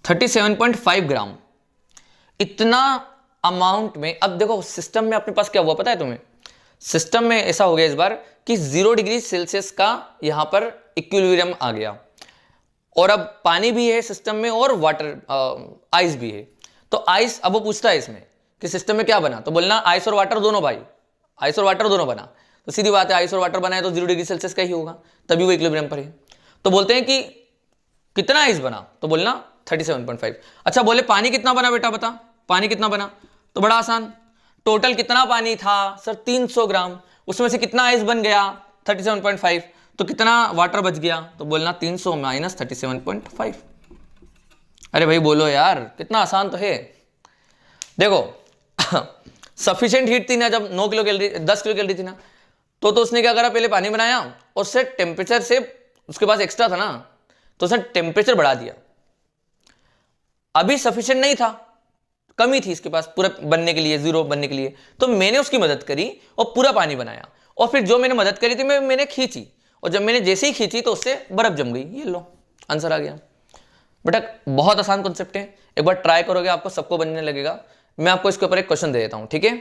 $37.5 ग्राम। इतना अमाउंट में, अब देखो सिस्टम में अपने पास क्या हुआ पता है तुम्हें, सिस्टम में ऐसा हो गया इस बार कि 0 डिग्री सेल्सियस का यहां पर इक्विलिब्रियम आ गया, और अब पानी भी है सिस्टम में और वाटर आइस भी है। तो आइस, अब वो पूछता है इसमें कि सिस्टम में क्या बना, तो बोलना आइस और वाटर दोनों भाई, आइस और वाटर दोनों बना। तो सीधी बात है, आइस और वाटर बना है तो 0 डिग्री सेल्सियस का ही होगा, तभी वो इक्विलिब्रियम पर है। तो बोलते हैं कि कितना आइस बना, तो बोलना 37.5। अच्छा बोले पानी कितना बना बेटा, बता पानी कितना बना, तो बड़ा आसान, टोटल कितना पानी था सर 300 ग्राम, उसमें से कितना आइस बन गया 37.5, तो कितना वाटर बच गया, तो बोलना 300 माइनस 37.5। अरे भाई बोलो यार, कितना आसान तो है। देखो सफिशिएंट हीट थी ना, जब 9 किलो कैलोरी 10 किलो कैलोरी थी ना, तो उसने क्या करा, पहले पानी बनाया और उससे टेम्परेचर से, उसके पास एक्स्ट्रा था ना, तो उसने टेम्परेचर बढ़ा दिया। अभी सफिशिएंट नहीं था, कमी थी इसके पास पूरा बनने के लिए, 0 बनने के लिए, तो मैंने उसकी मदद करी और पूरा पानी बनाया, और फिर जो मैंने मदद करी थी मैंने खींची, और जब मैंने जैसे ही खींची तो उससे बर्फ जम गई। ये लो आंसर आ गया बेटा। बहुत आसान कॉन्सेप्ट है, एक बार ट्राई करोगे आपको सबको बनने लगेगा। मैं आपको इसके ऊपर एक क्वेश्चन दे देता हूं, ठीक है।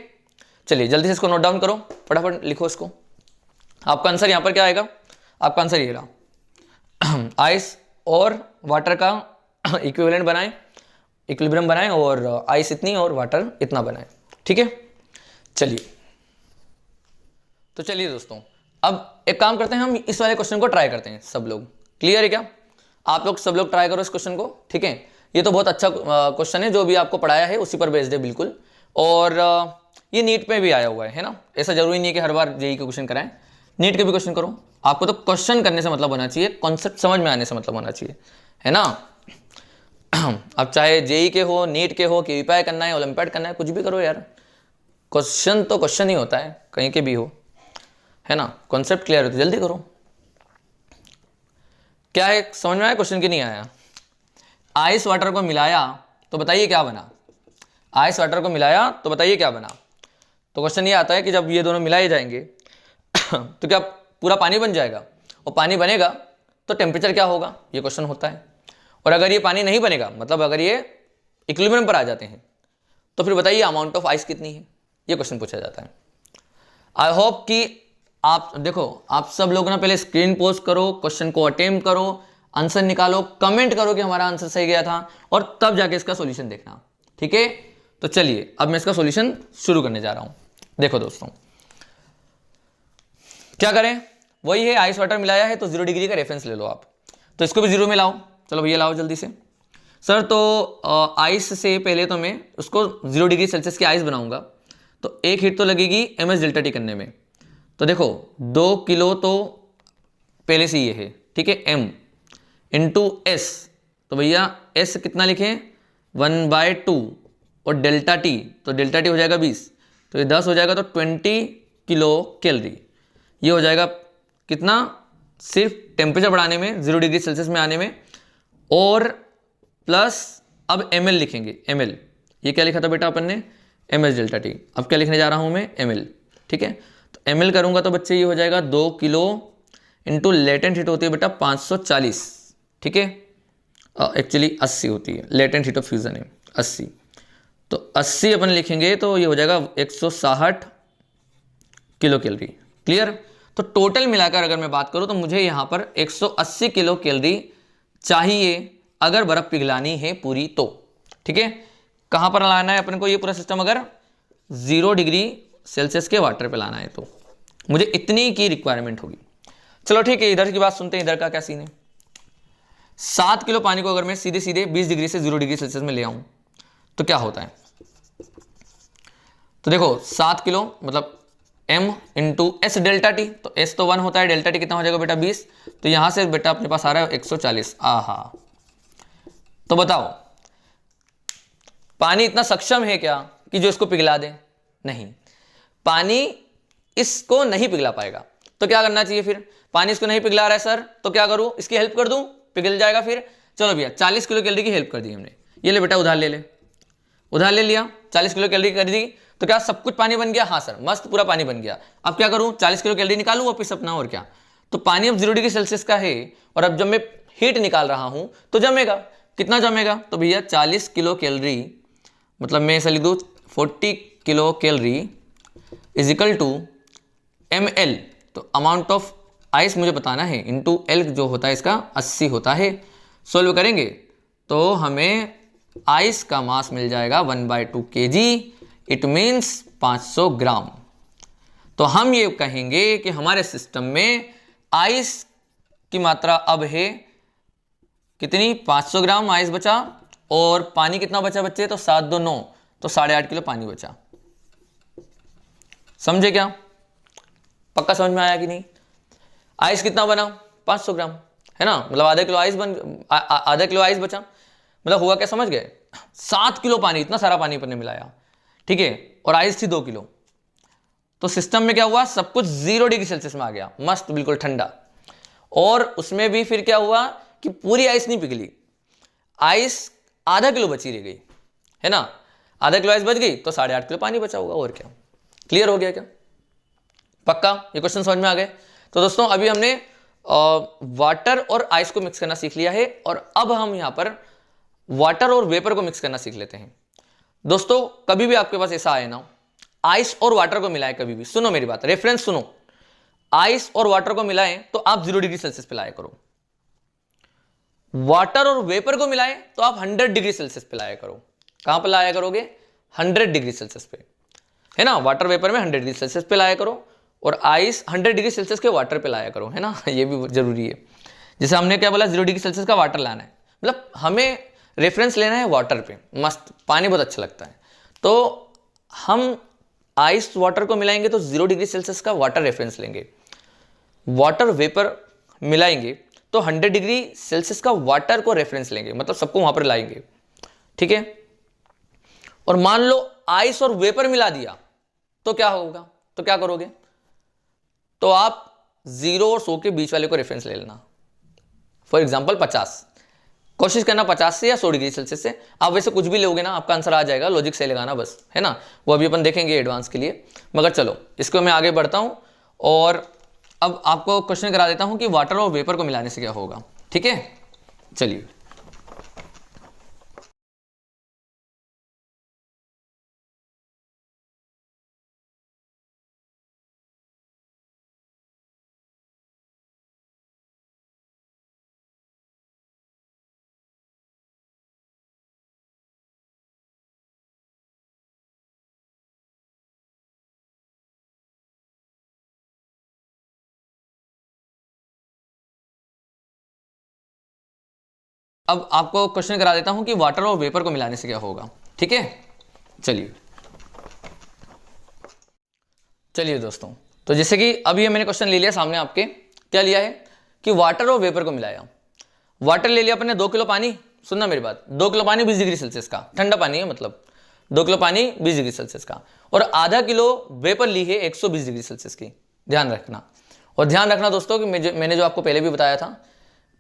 चलिए जल्दी से इसको नोट डाउन करो, फटाफट लिखो इसको। आपका आंसर यहां पर क्या आएगा, आपका आंसर ये रहा, आइस और वाटर का इक्विवेलेंट बनाएं, इक्विलिब्रियम बनाएं, और आइस इतनी और वाटर इतना बनाएं, ठीक है। चलिए तो चलिए दोस्तों, अब एक काम करते हैं, हम इस वाले क्वेश्चन को ट्राई करते हैं। सब लोग क्लियर है क्या, आप लोग सब लोग ट्राई करो इस क्वेश्चन को, ठीक है। ये तो बहुत अच्छा क्वेश्चन है, जो भी आपको पढ़ाया है उसी पर बेस्ड है बिल्कुल, और ये नीट में भी आया हुआ है ना। ऐसा जरूरी नहीं है कि हर बार जेई के क्वेश्चन कराएं, नीट के भी क्वेश्चन करो। आपको तो क्वेश्चन करने से मतलब होना चाहिए, कॉन्सेप्ट समझ में आने से मतलब होना चाहिए, है ना। अब चाहे जेई के हो, नीट के हो, केवीपीआई करना है, ओलंपियाड करना है, कुछ भी करो यार, क्वेश्चन तो क्वेश्चन ही होता है, कहीं के भी हो, है ना। कॉन्सेप्ट क्लियर हो तो जल्दी करो। क्या है, समझ में आया क्वेश्चन की नहीं आया। आइस वाटर को मिलाया तो बताइए क्या बना, आइस वाटर को मिलाया तो बताइए क्या बना। तो क्वेश्चन ये आता है कि जब ये दोनों मिलाए जाएंगे तो क्या पूरा पानी बन जाएगा, और पानी बनेगा तो टेम्परेचर क्या होगा, ये क्वेश्चन होता है। और अगर ये पानी नहीं बनेगा, मतलब अगर ये इक्विलिब्रियम पर आ जाते हैं, तो फिर बताइए अमाउंट ऑफ आइस कितनी है, ये क्वेश्चन पूछा जाता है। आई होप कि आप देखो, आप सब लोग ना पहले स्क्रीन पोस्ट करो, क्वेश्चन को अटेम्प्ट करो, आंसर निकालो, कमेंट करो कि हमारा आंसर सही गया था, और तब जाके इसका सॉल्यूशन देखना, ठीक है। तो चलिए अब मैं इसका सॉल्यूशन शुरू करने जा रहा हूं। देखो दोस्तों क्या करें, वही है, आइस वाटर मिलाया है तो 0 डिग्री का रेफरेंस ले लो आप, तो इसको भी 0 में लाओ। चलो भैया लाओ जल्दी से। सर तो आइस से पहले तो मैं उसको 0 डिग्री सेल्सियस की आइस बनाऊंगा, तो एक हीट तो लगेगी एमएस डेल्टा टी करने में। तो देखो 2 किलो तो पहले से ये है, ठीक है, m इंटू एस, तो भैया s कितना लिखें 1/2, और डेल्टा टी, तो डेल्टा टी हो जाएगा 20, तो ये 10 हो जाएगा, तो 20 किलो कैलोरी। ये हो जाएगा कितना, सिर्फ टेम्परेचर बढ़ाने में, 0 डिग्री सेल्सियस में आने में, और प्लस अब ml लिखेंगे, ml, ये क्या लिखा था बेटा अपन ने, ms डेल्टा टी। अब क्या लिखने जा रहा हूं मैं, ml, ठीक है। तो ml करूंगा तो बच्चे ये हो जाएगा 2 किलो इंटू लेटेंट हीट होती है बेटा 540, ठीक है, एक्चुअली 80 होती है, लेटेंट हीट ऑफ फ्यूजन है 80, तो 80 अपन लिखेंगे तो ये हो जाएगा 160 किलो कैलोरी। क्लियर। तो टोटल मिलाकर अगर मैं बात करूं तो मुझे यहां पर 180 किलो कैलोरी चाहिए अगर बर्फ पिघलानी है पूरी, तो ठीक है। कहां पर लाना है अपन को ये पूरा सिस्टम, अगर 0 डिग्री सेल्सियस के वाटर पे लाना है तो मुझे इतनी की रिक्वायरमेंट होगी। चलो ठीक है, इधर की बात सुनते हैं, इधर का क्या सीन है। 7 किलो पानी को अगर मैं सीधे सीधे 20 डिग्री से 0 डिग्री सेल्सियस में ले आऊं तो क्या होता है। तो देखो 7 किलो मतलब m into S delta T, तो s तो 1 होता है, डेल्टा टी कितना हो जाएगा बेटा 20, तो यहां से बेटा अपने पास आ रहा है 140। आहा तो बताओ पानी इतना सक्षम है क्या कि जो इसको पिघला दे? नहीं, पानी इसको नहीं पिघला पाएगा। तो क्या करना चाहिए फिर? पानी इसको नहीं पिघला रहा है सर, तो क्या करूं? इसकी हेल्प कर दूं, पिघल जाएगा फिर। चलो भैया 40 किलो कैलोरी की हेल्प कर दी हमने। ये ले बेटा उधार ले ले, उधार ले लिया, 40 किलो कैलोरी कर दी। तो क्या सब कुछ पानी बन गया? हाँ सर, मस्त पूरा पानी बन गया। अब क्या करूं? 40 किलो कैलोरी निकालूं वापिस अपना, और क्या। तो पानी अब 0 डिग्री सेल्सियस का है, और अब जब मैं हीट निकाल रहा हूं तो जमेगा। कितना जमेगा? तो भैया 40 किलो कैलोरी, मतलब मैं ऐसा लिख दूं 40 kilo calorie is equal to ml। तो अमाउंट ऑफ आइस मुझे बताना है, इंटू एल जो होता है इसका 80 होता है। सोल्व करेंगे तो हमें आइस का मास मिल जाएगा 1/2 kg, इट मीन्स 500 ग्राम। तो हम ये कहेंगे कि हमारे सिस्टम में आइस की मात्रा अब है कितनी? 500 ग्राम आइस बचा, और पानी कितना बचा बच्चे? तो 7 2 9, तो 8.5 किलो पानी बचा। समझे क्या? पक्का समझ में आया कि नहीं? आइस कितना बना? 500 ग्राम, है ना, मतलब आधा किलो आइस आधा किलो आइस बचा। मतलब हुआ क्या, समझ गए? 7 किलो पानी, इतना सारा पानी अपने मिलाया, ठीक है, और आइस थी 2 किलो। तो सिस्टम में क्या हुआ? सब कुछ 0 डिग्री सेल्सियस में आ गया, मस्त बिल्कुल ठंडा। और उसमें भी फिर क्या हुआ कि पूरी आइस नहीं पिघली, आइस आधा किलो बची रह गई, है ना। आधा किलो आइस बच गई तो 8.5 किलो पानी बचा होगा, और क्या। क्लियर हो गया क्या? पक्का ये क्वेश्चन समझ में आ गए? तो दोस्तों अभी हमने वाटर और आइस को मिक्स करना सीख लिया है, और अब हम यहां पर वाटर और वेपर को मिक्स करना सीख लेते हैं। दोस्तों कभी भी आपके पास ऐसा आए ना, आइस और वाटर को मिलाएं, कभी भी सुनो मेरी बात, रेफरेंस सुनो, आइस और वाटर को मिलाएं तो आप 0 डिग्री सेल्सियस पे लाया करो। वाटर और वेपर को मिलाएं तो आप 100 डिग्री सेल्सियस पे लाया करो। कहां पर लाया करोगे? 100 डिग्री सेल्सियस पे, है ना। वाटर वेपर में 100 डिग्री सेल्सियस पे लाया करो, और आइस 100 डिग्री सेल्सियस के वाटर पे लाया करो, है ना। ये भी जरूरी है। जैसे हमने क्या बोला, 0 डिग्री सेल्सियस का वाटर लाना है, मतलब हमें रेफरेंस लेना है वाटर पे, मस्त पानी बहुत अच्छा लगता है। तो हम आइस वाटर को मिलाएंगे तो 0 डिग्री सेल्सियस का वाटर रेफरेंस लेंगे। वाटर वेपर मिलाएंगे तो 100 डिग्री सेल्सियस का वाटर को रेफरेंस लेंगे, मतलब सबको वहां पर लाएंगे, ठीक है। और मान लो आइस और वेपर मिला दिया तो क्या होगा? तो क्या करोगे? तो आप 0 और 100 के बीच वाले को रेफरेंस ले लेना। फॉर एग्जांपल 50, कोशिश करना 50 से या 100 डिग्री सेल्सियस से। आप वैसे कुछ भी लोगे ना, आपका आंसर आ जाएगा, लॉजिक से लगाना बस, है ना। वो अभी अपन देखेंगे एडवांस के लिए, मगर चलो इसको मैं आगे बढ़ता हूं, और अब आपको क्वेश्चन करा देता हूं कि वाटर और वेपर को मिलाने से क्या होगा, ठीक है। चलिए अब आपको क्वेश्चन करा देता हूं कि वाटर और वेपर को मिलाने से क्या होगा, ठीक है। चलिए चलिए दोस्तों, तो जैसे कि अभी मैंने क्वेश्चन ले लिया सामने आपके, क्या लिया है कि वाटर और वेपर को मिलाया। वाटर ले लिया अपने 2 किलो पानी, सुनना मेरी बात, 2 किलो पानी 20 डिग्री सेल्सियस का, ठंडा पानी है, मतलब 2 किलो पानी 20 डिग्री सेल्सियस का, और आधा किलो वेपर ली है 120 डिग्री सेल्सियस की, ध्यान रखना। और ध्यान रखना दोस्तों कि मैंने जो आपको पहले भी बताया था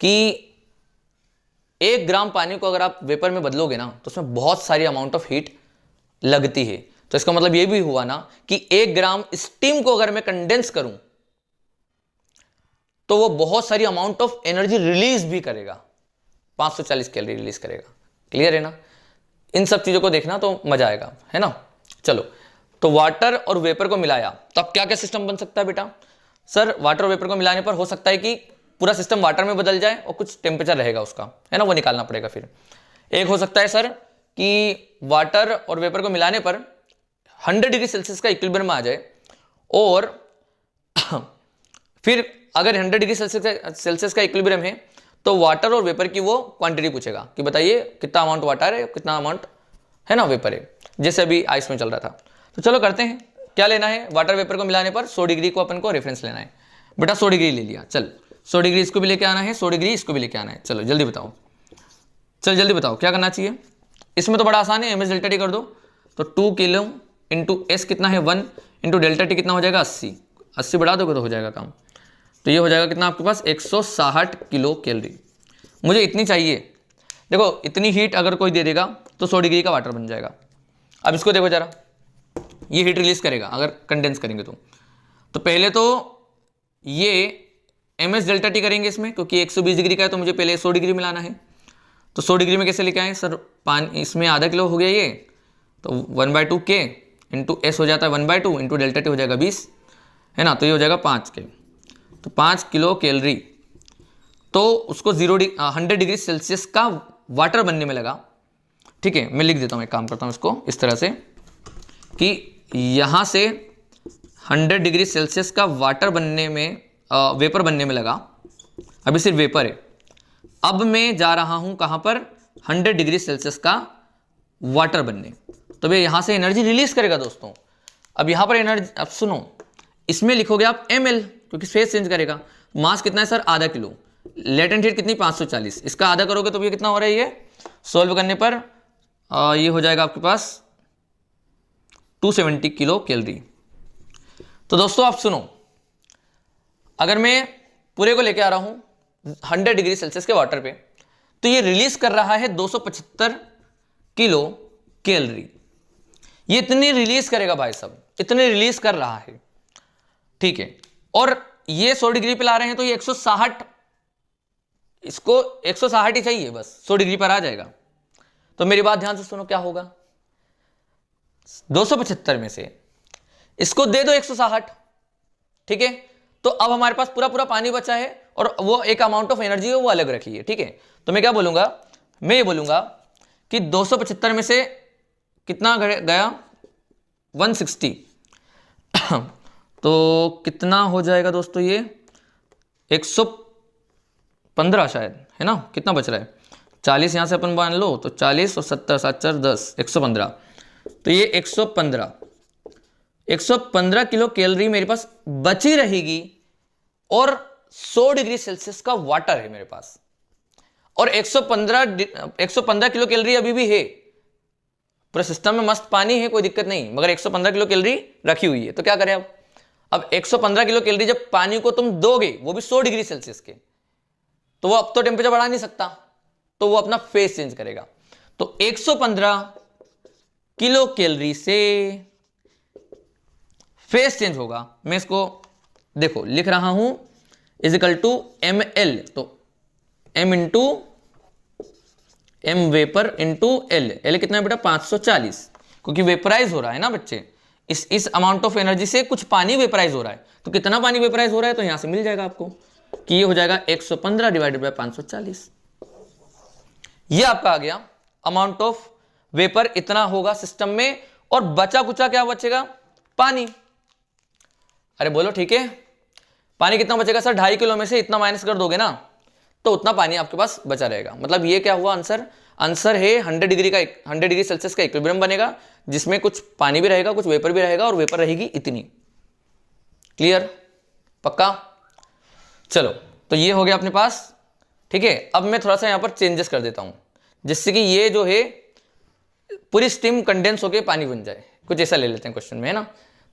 कि 1 ग्राम पानी को अगर आप वेपर में बदलोगे ना तो उसमें बहुत सारी अमाउंट ऑफ हीट लगती है। तो इसका मतलब ये भी हुआ ना कि 1 ग्राम स्टीम को अगर मैं कंडेंस करूं तो वो बहुत सारी अमाउंट ऑफ एनर्जी रिलीज भी करेगा, 540 कैलोरी रिलीज करेगा। क्लियर है ना? इन सब चीजों को देखना तो मजा आएगा, है ना। चलो, तो वाटर और वेपर को मिलाया तो अब क्या क्या सिस्टम बन सकता है बेटा? सर वाटर और वेपर को मिलाने पर हो सकता है कि पूरा सिस्टम वाटर में बदल जाए और कुछ टेम्परेचर रहेगा उसका, है ना, वो निकालना पड़ेगा फिर। एक हो सकता है सर कि वाटर और वेपर को मिलाने पर 100 डिग्री सेल्सियस का इक्विलिब्रियम आ जाए, और फिर अगर 100 डिग्री सेल्सियस का इक्विलिब्रियम है तो वाटर और वेपर की वो क्वांटिटी पूछेगा कि बताइए कितना अमाउंट वाटर है, कितना अमाउंट, है ना, वेपर है, जैसे अभी आइस में चल रहा था। तो चलो करते हैं, क्या लेना है? वाटर वेपर को मिलाने पर 100 डिग्री को अपन को रेफरेंस लेना है। बेटा 100 डिग्री ले लिया, चल 100 डिग्री इसको भी लेके आना है, 100 डिग्री इसको भी लेके आना है। चलो जल्दी बताओ, चल जल्दी बताओ क्या करना चाहिए। इसमें तो बड़ा आसान है, एम एस डेल्टा टी कर दो। तो 2 किलो इंटू एस कितना है 1 इंटू डेल्टा टी कितना हो जाएगा 80, 80 बढ़ा दोगे तो हो जाएगा काम। तो ये हो जाएगा कितना आपके पास 160 किलो कैलोरी। मुझे इतनी चाहिए। देखो इतनी हीट अगर कोई दे देगा तो 100 डिग्री का वाटर बन जाएगा। अब इसको देखो जरा, ये हीट रिलीज करेगा अगर कंडेंस करेंगे तो पहले तो ये एम एस डेल्टा टी करेंगे इसमें, क्योंकि 120 डिग्री का है तो मुझे पहले 100 डिग्री में लाना है। तो 100 डिग्री में कैसे लेके आए सर, पानी इसमें आधा किलो हो गया ये, तो 1/2 के इंटू एस हो जाता है 1/2 इंटू डेल्टा टी हो जाएगा 20, है ना। तो ये हो जाएगा 5 के, तो 5 किलो कैलोरी। तो उसको 100 डिग्री सेल्सियस का वाटर बनने में लगा। ठीक है, मैं लिख देता हूँ, एक काम करता हूँ इसको इस तरह से कि यहाँ से 100 डिग्री सेल्सियस का वाटर बनने में वेपर बनने में लगा। अभी सिर्फ वेपर है। अब मैं जा रहा हूँ कहाँ पर, 100 डिग्री सेल्सियस का वाटर बनने। तो भैया यहाँ से एनर्जी रिलीज करेगा दोस्तों। अब यहाँ पर एनर्जी, अब सुनो, इसमें लिखोगे आप ml, क्योंकि फेस चेंज करेगा। मास कितना है सर, आधा किलो। लेटेंट हीट कितनी 540, इसका आधा करोगे तो ये कितना हो रहा है, ये सॉल्व करने पर ये हो जाएगा आपके पास 270 किलो कैलोरी। तो दोस्तों आप सुनो, अगर मैं पूरे को लेके आ रहा हूं 100 डिग्री सेल्सियस के वाटर पे, तो ये रिलीज कर रहा है 275 किलो कैलोरी। ये इतनी रिलीज करेगा भाई साहब, इतनी रिलीज कर रहा है। ठीक है, और ये 100 डिग्री पे ला रहे हैं तो ये 160, इसको 160 ही चाहिए बस, 100 डिग्री पर आ जाएगा। तो मेरी बात ध्यान से सुनो, क्या होगा, 275 में से इसको दे दो 160। ठीक है, तो अब हमारे पास पूरा पूरा पानी बचा है और वो एक अमाउंट ऑफ एनर्जी है वो अलग रखी है। ठीक है, तो मैं क्या बोलूंगा, मैं ये बोलूंगा कि 275 में से कितना गया 160 तो कितना हो जाएगा दोस्तों, ये 115 शायद, है ना। कितना बच रहा है, 40 यहां से अपन मान लो, तो 40 और 70 7 4 10 115। तो ये 115 किलो कैलोरी मेरे पास बची रहेगी और 100 डिग्री सेल्सियस का वाटर है मेरे पास, और 115 किलो कैलोरी अभी भी है। पूरे सिस्टम में मस्त पानी है, कोई दिक्कत नहीं, मगर 115 किलो कैलोरी रखी हुई है। तो क्या करें अब 115 किलो कैलोरी जब पानी को तुम दोगे, वो भी 100 डिग्री सेल्सियस के, तो वो अब तो टेम्परेचर बढ़ा नहीं सकता, तो वो अपना फेस चेंज करेगा। तो 115 किलो कैलोरी से फेस चेंज होगा। मैं इसको देखो लिख रहा हूं इजिकल टू ml, तो m into M vapour into L कितना है बेटा 540, क्योंकि वेपराइज हो रहा है ना बच्चे, इस अमाउंट ऑफ एनर्जी से कुछ पानी वेपराइज हो रहा है। तो कितना पानी वेपराइज हो रहा है, तो यहां से मिल जाएगा आपको कि ये हो जाएगा 115 डिवाइडेड बाय 540। ये आपका आ गया अमाउंट ऑफ वेपर, इतना होगा सिस्टम में, और बचा कुचा क्या बचेगा, पानी। अरे बोलो ठीक है, पानी कितना बचेगा सर, 2.5 किलो में से इतना माइनस कर दोगे ना, तो उतना पानी आपके पास बचा रहेगा। मतलब ये क्या हुआ आंसर है 100 डिग्री सेल्सियस का इक्विलिब्रियम बनेगा, जिसमें कुछ पानी भी रहेगा, कुछ वेपर भी रहेगा, और वेपर रहेगी इतनी। क्लियर, पक्का। चलो, तो ये हो गया अपने पास। ठीक है, अब मैं थोड़ा सा यहां पर चेंजेस कर देता हूं, जिससे कि ये जो है पूरी स्टीम कंडेंस होकर पानी बन जाए। कुछ ऐसा ले लेते हैं क्वेश्चन में, है ना।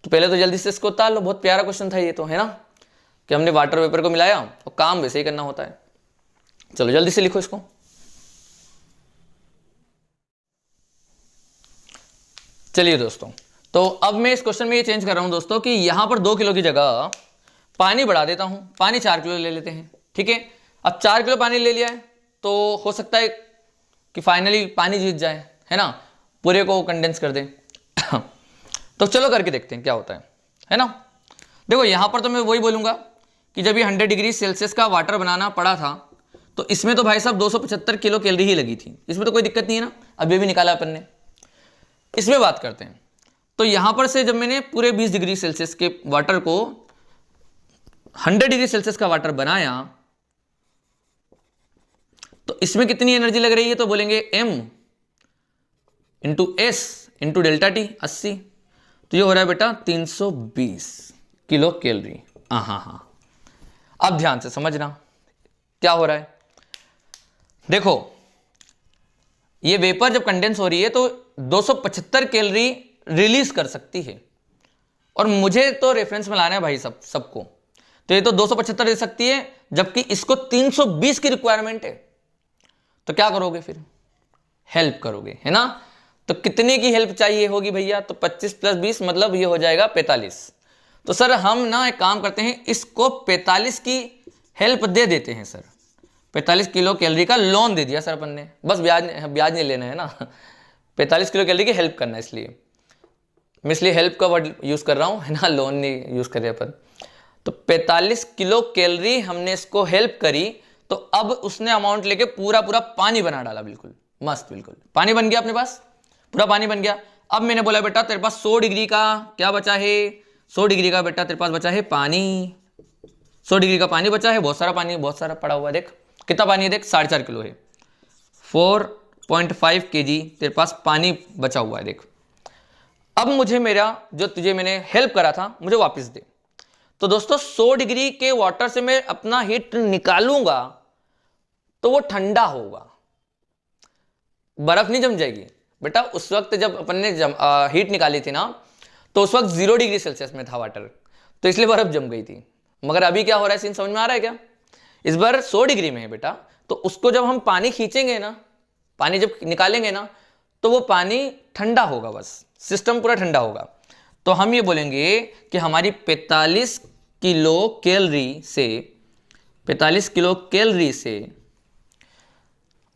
तो पहले तो जल्दी से इसको उतार लो, बहुत प्यारा क्वेश्चन था ये तो, है ना, कि हमने वाटर वेपर को मिलाया और काम वैसे ही करना होता है। चलो जल्दी से लिखो इसको। चलिए दोस्तों, तो अब मैं इस क्वेश्चन में ये चेंज कर रहा हूं दोस्तों कि यहां पर 2 किलो की जगह पानी बढ़ा देता हूं, पानी 4 किलो ले लेते हैं। ठीक है, अब 4 किलो पानी ले लिया है, तो हो सकता है कि फाइनली पानी जीत जाए, है ना, पूरे को कंडेंस कर दे। तो चलो करके देखते हैं क्या होता है ना। देखो यहां पर तो मैं वही बोलूंगा कि जब ये 100 डिग्री सेल्सियस का वाटर बनाना पड़ा था, तो इसमें तो भाई साहब 275 किलो कैलोरी ही लगी थी, इसमें तो कोई दिक्कत नहीं है ना। अब ये भी निकाला अपन ने, इसमें बात करते हैं। तो यहां पर से जब मैंने पूरे 20 डिग्री सेल्सियस के वाटर को 100 डिग्री सेल्सियस का वाटर बनाया, तो इसमें कितनी एनर्जी लग रही है, तो बोलेंगे m into S into delta T 80। तो ये हो रहा है बेटा 320 किलो कैलोरी। हाँ, अब ध्यान से समझना क्या हो रहा है। देखो ये वेपर जब कंडेंस हो रही है तो 275 कैलोरी रिलीज कर सकती है, और मुझे तो रेफरेंस में लाना है भाई सबको, तो ये तो 275 दे सकती है, जबकि इसको 320 की रिक्वायरमेंट है। तो क्या करोगे फिर? हेल्प करोगे, है ना। तो कितने की हेल्प चाहिए होगी भैया? तो 25 + 20 मतलब ये हो जाएगा 45। तो सर हम ना एक काम करते हैं, इसको 45 की हेल्प दे देते हैं सर। 45 किलो कैलोरी का लोन दे दिया सर अपन ने, बस ब्याज नहीं लेना है ना। 45 किलो कैलोरी की हेल्प करना है, इसलिए मैं हेल्प का वर्ड यूज कर रहा हूं, है ना, लोन नहीं यूज कर रहे अपन। तो 45 किलो कैलोरी हमने इसको हेल्प करी, तो अब उसने अमाउंट लेके पूरा पूरा पानी बना डाला, बिल्कुल मस्त, बिल्कुल पानी बन गया अपने पास, पूरा पानी बन गया। अब मैंने बोला बेटा तेरे पास 100 डिग्री का क्या बचा है? 100 डिग्री का बेटा तेरे पास बचा है पानी। 100 डिग्री का पानी बचा है, बहुत सारा पानी, बहुत सारा पड़ा हुआ है। देख कितना पानी है, देख 4.5 किलो है। 4.5 kg तेरे पास पानी बचा हुआ है, देख। अब मुझे मेरा जो तुझे मैंने हेल्प करा था मुझे वापस दे। तो दोस्तों 100 डिग्री के वाटर से मैं अपना हीट निकालूंगा तो वो ठंडा होगा, बर्फ नहीं जम जाएगी बेटा। उस वक्त जब अपन ने हीट निकाली थी ना, तो उस वक्त 0 डिग्री सेल्सियस में था वाटर, तो इसलिए बर्फ जम गई थी। मगर अभी क्या हो रहा है, सीन समझ में आ रहा है क्या? इस बार 100 डिग्री में है बेटा, तो उसको जब हम पानी खींचेंगे ना, पानी जब निकालेंगे ना, तो वो पानी ठंडा होगा, बस सिस्टम पूरा ठंडा होगा। तो हम ये बोलेंगे कि हमारी 45 किलो कैलोरी से 45 किलो कैलोरी से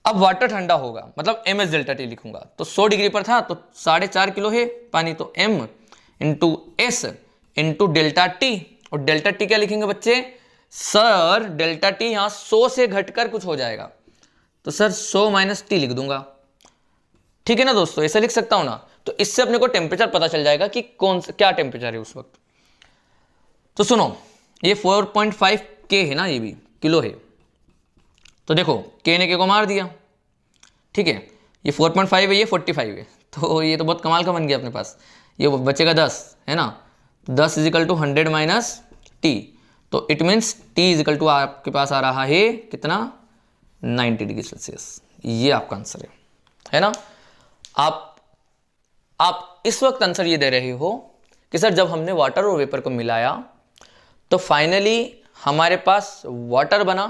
अब वाटर ठंडा होगा, मतलब MS डेल्टा T लिखूंगा। तो 100 डिग्री पर था तो 4.5 किलो है पानी, तो M into S into delta T। और डेल्टा T क्या लिखेंगे बच्चे? सर डेल्टा T यहां 100 से घटकर कुछ हो जाएगा, तो सर 100 - T लिख दूंगा, ठीक है ना दोस्तों, ऐसा लिख सकता हूं ना। तो इससे अपने को टेम्परेचर पता चल जाएगा कि कौन सा क्या टेम्परेचर है उस वक्त। तो सुनो, ये 4.5 K है ना, ये भी किलो है। तो देखो K ने K को मार दिया, ठीक है। ये 4.5 है, ये 45 है, तो ये तो बहुत कमाल का बन गया अपने पास। ये बचेगा 10, है ना। 10 = 100 - T, तो इट मीन्स T = आपके पास आ रहा है कितना? 90 डिग्री सेल्सियस। ये आपका आंसर है ना। आप इस वक्त आंसर ये दे रहे हो कि सर जब हमने वाटर और वेपर को मिलाया तो फाइनली हमारे पास वाटर बना,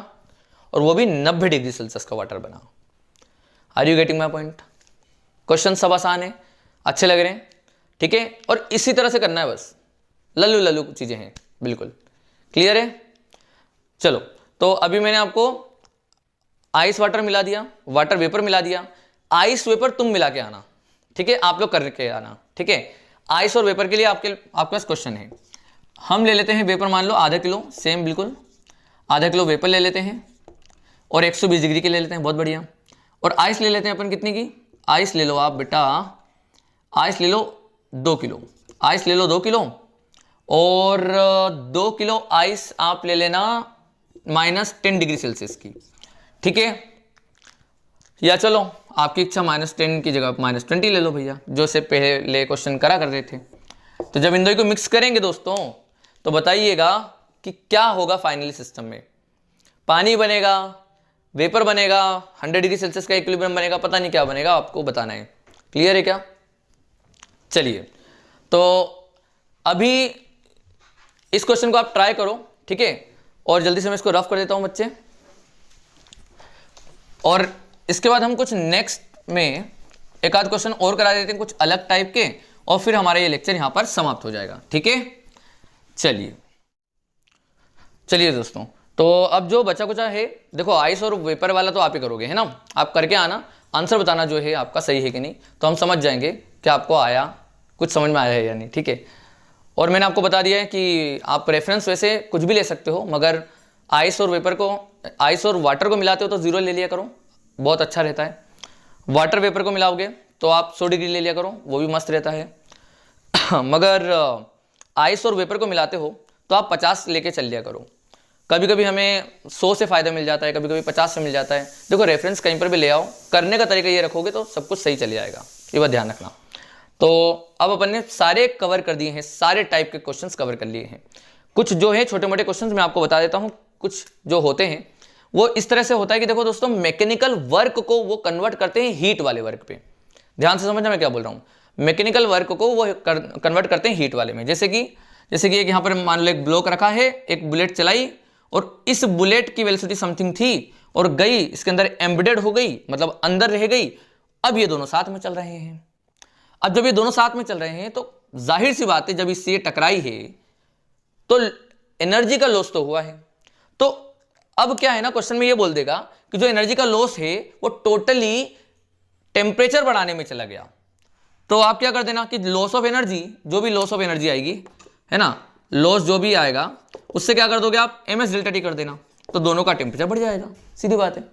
और वो भी 90 डिग्री सेल्सियस का वाटर बना। Are you getting my point? Question सब आसान है, अच्छे लग रहे हैं, ठीक है। और इसी तरह से करना है, बस लल्लू लल्लू चीजें हैं, बिल्कुल क्लियर है। चलो, तो अभी मैंने आपको आइस वाटर मिला दिया, वाटर वेपर मिला दिया। आइस वेपर तुम मिला के आना, ठीक है, आप लोग करके आना, ठीक है। आइस और वेपर के लिए आपके पास क्वेश्चन है। हम ले लेते हैं वेपर, मान लो आधा किलो, सेम बिल्कुल आधा किलो वेपर ले लेते हैं, और 120 डिग्री के ले लेते हैं, बहुत बढ़िया। और आइस ले लेते हैं अपन कितनी की? आइस ले लो आप बेटा, आइस ले लो 2 किलो, आइस ले लो 2 किलो, और 2 किलो आइस आप ले लेना -10 डिग्री सेल्सियस की, ठीक है। या चलो आपकी इच्छा, -10 की जगह -20 ले लो भैया, जो से पहले क्वेश्चन करा कर रहे थे। तो जब इन दोनों को मिक्स करेंगे दोस्तों, तो बताइएगा कि क्या होगा फाइनली सिस्टम में। पानी बनेगा, वेपर बनेगा, 100 डिग्री सेल्सियस का इक्विलिब्रियम बनेगा, पता नहीं क्या बनेगा, आपको बताना है। क्लियर है क्या? चलिए, तो अभी इस क्वेश्चन को आप ट्राई करो, ठीक है। और जल्दी से मैं इसको रफ कर देता हूं बच्चे, और इसके बाद हम कुछ नेक्स्ट में एक आध क्वेश्चन और करा देते हैं, कुछ अलग टाइप के, और फिर हमारा ये लेक्चर यहां पर समाप्त हो जाएगा, ठीक है। चलिए दोस्तों, तो अब जो बचा कुचा है, देखो आइस और वेपर वाला तो आप ही करोगे, है ना। आप करके आना, आंसर बताना जो है आपका सही है कि नहीं, तो हम समझ जाएंगे कि आपको आया, कुछ समझ में आया है या नहीं, ठीक है। और मैंने आपको बता दिया है कि आप रेफरेंस वैसे कुछ भी ले सकते हो, मगर आइस और वेपर को, आइस और वाटर को मिलाते हो तो 0 ले लिया करो, बहुत अच्छा रहता है। वाटर वेपर को मिलाओगे तो आप 100 डिग्री ले लिया करो, वो भी मस्त रहता है। मगर आइस और वेपर को मिलाते हो तो आप 50 लेके चल लिया करो। कभी कभी हमें 100 से फ़ायदा मिल जाता है, कभी कभी 50 से मिल जाता है। देखो रेफरेंस कहीं पर भी ले आओ, करने का तरीका ये रखोगे तो सब कुछ सही चल जाएगा, ये बात ध्यान रखना। तो अब अपन ने सारे कवर कर दिए हैं, सारे टाइप के क्वेश्चंस कवर कर लिए हैं। कुछ जो है छोटे मोटे क्वेश्चंस मैं आपको बता देता हूँ, कुछ जो होते हैं वो इस तरह से होता है कि देखो दोस्तों, मैकेनिकल वर्क को वो कन्वर्ट करते हैं हीट वाले वर्क पे। ध्यान से समझना मैं क्या बोल रहा हूं। मैकेनिकल वर्क को वो कन्वर्ट करते हैं हीट वाले में। जैसे कि एक यहां पर मान लो एक ब्लॉक रखा है, एक बुलेट चलाई और इस बुलेट की वेलोसिटी समथिंग थी और गई इसके अंदर एम्बेडेड हो गई, मतलब अंदर रह गई। अब ये दोनों साथ में चल रहे हैं। अब जब ये दोनों साथ में चल रहे हैं तो जाहिर सी बात है, जब इससे टकराई है तो एनर्जी का लॉस तो हुआ है। तो अब क्या है ना, क्वेश्चन में ये बोल देगा कि जो एनर्जी का लॉस है वो टोटली टेम्परेचर बढ़ाने में चला गया। तो आप क्या कर देना कि लॉस ऑफ एनर्जी, जो भी लॉस ऑफ एनर्जी आएगी है ना, लॉस जो भी आएगा उससे क्या कर दोगे आप, ms डेल्टा टी कर देना। तो दोनों का टेम्परेचर बढ़ जाएगा, सीधी बात है।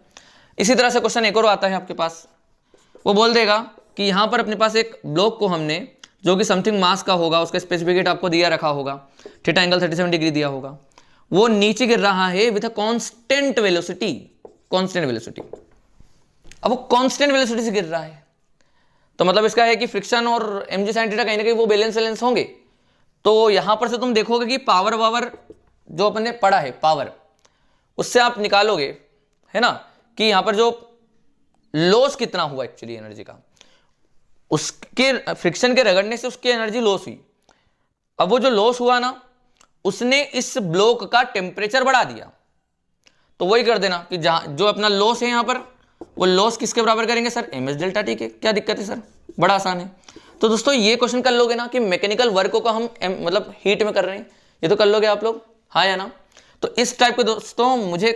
इसी तरह से क्वेश्चन एक और आता है आपके पास, वो बोल देगा कि यहां पर अपने पास एक ब्लॉक को हमने, जो कि समथिंग मास का होगा, उसका स्पेसिफिक हीट आपको दिया रखा होगा, थीटा एंगल 37 डिग्री दिया होगा, वो नीचे गिर रहा है with a constant velocity. Constant velocity, अब वो कांस्टेंट वेलोसिटी से गिर रहा है तो मतलब इसका है कि फ्रिक्शन और mg sin थीटा कहीं ना कहीं वो बैलेंस होंगे। तो यहां पर से तुम देखोगे कि पावर जो अपने पढ़ा है पावर, उससे आप निकालोगे है ना कि यहां पर जो लॉस कितना हुआ एक्चुअली एनर्जी का, उसके फ्रिक्शन के रगड़ने से उसकी एनर्जी लॉस हुई। अब वो जो लॉस हुआ ना, उसने इस ब्लॉक का टेम्परेचर बढ़ा दिया। तो वही कर देना कि जहां जो अपना लॉस है यहां पर, वो लॉस किसके बराबर करेंगे सर, ms डेल्टा टी के। क्या दिक्कत है सर, बड़ा आसान है। तो दोस्तों ये क्वेश्चन कर लोगे ना कि मैकेनिकल वर्क को हम मतलब हीट में कर रहे हैं, ये तो कर लोगे आप लोग, हाँ या ना। तो इस टाइप के दोस्तों मुझे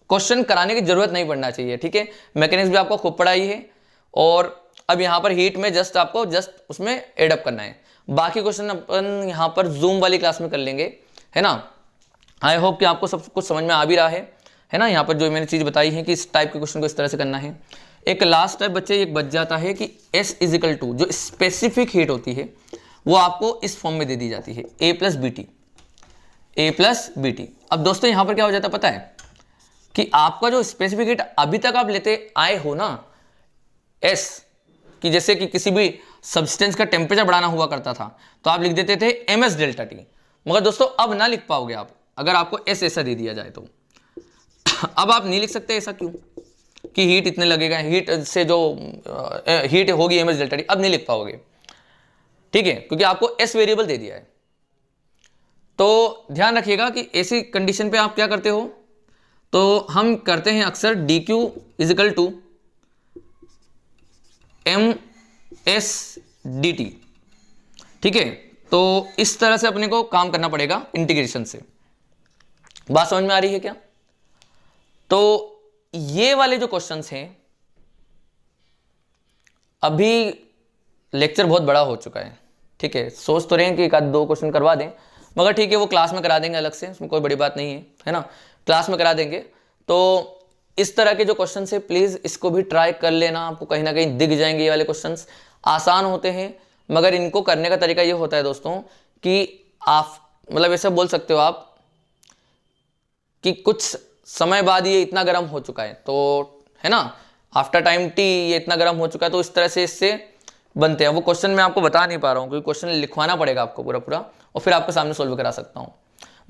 क्वेश्चन कराने की जरूरत नहीं पड़ना चाहिए, ठीक है। मैकेनिक्स भी आपको खूब पढ़ाई है और अब यहाँ पर हीट में आपको उसमें एडअप करना है। बाकी क्वेश्चन अपन यहाँ पर जूम वाली क्लास में कर लेंगे, है ना। आई होप कि आपको सब कुछ समझ में आ भी रहा है ना। यहाँ पर जो मैंने चीज़ बताई है कि इस टाइप के क्वेश्चन को इस तरह से करना है। एक लास्ट टाइप बच्चे एक बच जाता है कि S इजिकल टू जो स्पेसिफिक हीट होती है वो आपको इस फॉर्म में दे दी जाती है, A प्लस बी टी। अब दोस्तों यहाँ पर क्या हो जाता है पता है कि आपका जो स्पेसिफिक हीट अभी तक आप लेते आए हो ना S, कि जैसे कि किसी भी सब्सटेंस का टेम्परेचर बढ़ाना हुआ करता था तो आप लिख देते थे ms डेल्टा टी। मगर दोस्तों अब ना लिख पाओगे आप, अगर आपको S ऐसा दे दिया जाए तो। अब आप नहीं लिख सकते, ऐसा क्यों कि हीट इतने लगेगा, हीट से जो हीट होगी ms डेल्टा टी, अब नहीं लिख पाओगे, ठीक है, क्योंकि आपको S वेरिएबल दे दिया है। तो ध्यान रखिएगा कि ऐसी कंडीशन पे आप क्या करते हो, तो हम करते हैं अक्सर dq is equal to ms dt, ठीक है। तो इस तरह से अपने को काम करना पड़ेगा इंटीग्रेशन से। बात समझ में आ रही है क्या। तो ये वाले जो क्वेश्चंस हैं, अभी लेक्चर बहुत बड़ा हो चुका है, ठीक है। सोच तो रहे हैं कि एक आध दो क्वेश्चन करवा दें, मगर ठीक है वो क्लास में करा देंगे अलग से, उसमें कोई बड़ी बात नहीं है ना, क्लास में करा देंगे। तो इस तरह के जो क्वेश्चन है प्लीज इसको भी ट्राई कर लेना, आपको कहीं ना कहीं दिख जाएंगे। ये वाले क्वेश्चंस आसान होते हैं, मगर इनको करने का तरीका ये होता है दोस्तों कि आप मतलब ऐसे बोल सकते हो आप कि कुछ समय बाद ये इतना गर्म हो चुका है, तो है ना, आफ्टर टाइम टी ये इतना गर्म हो चुका है, तो इस तरह से इससे बनते हैं। वो क्वेश्चन मैं आपको बता नहीं पा रहा हूँ क्योंकि क्वेश्चन लिखवाना पड़ेगा आपको पूरा और फिर आपके सामने सोल्व करा सकता हूँ।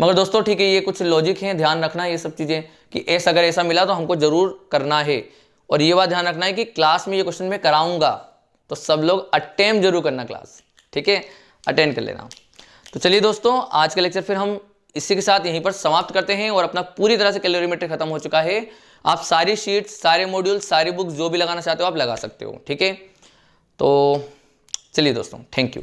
मगर दोस्तों ठीक है, ये कुछ लॉजिक है, ध्यान रखना ये सब चीज़ें कि अगर ऐसा मिला तो हमको जरूर करना है। और ये बात ध्यान रखना है कि क्लास में ये क्वेश्चन मैं कराऊंगा तो सब लोग अटेम्प्ट जरूर करना क्लास, ठीक है, अटेंड कर लेना। तो चलिए दोस्तों, आज का लेक्चर फिर हम इसी के साथ यहीं पर समाप्त करते हैं और अपना पूरी तरह से कैलोरीमेट्री खत्म हो चुका है। आप सारी शीट्स, सारे मॉड्यूल, सारी बुक्स जो भी लगाना चाहते हो आप लगा सकते हो, ठीक है। तो चलिए दोस्तों, थैंक यू।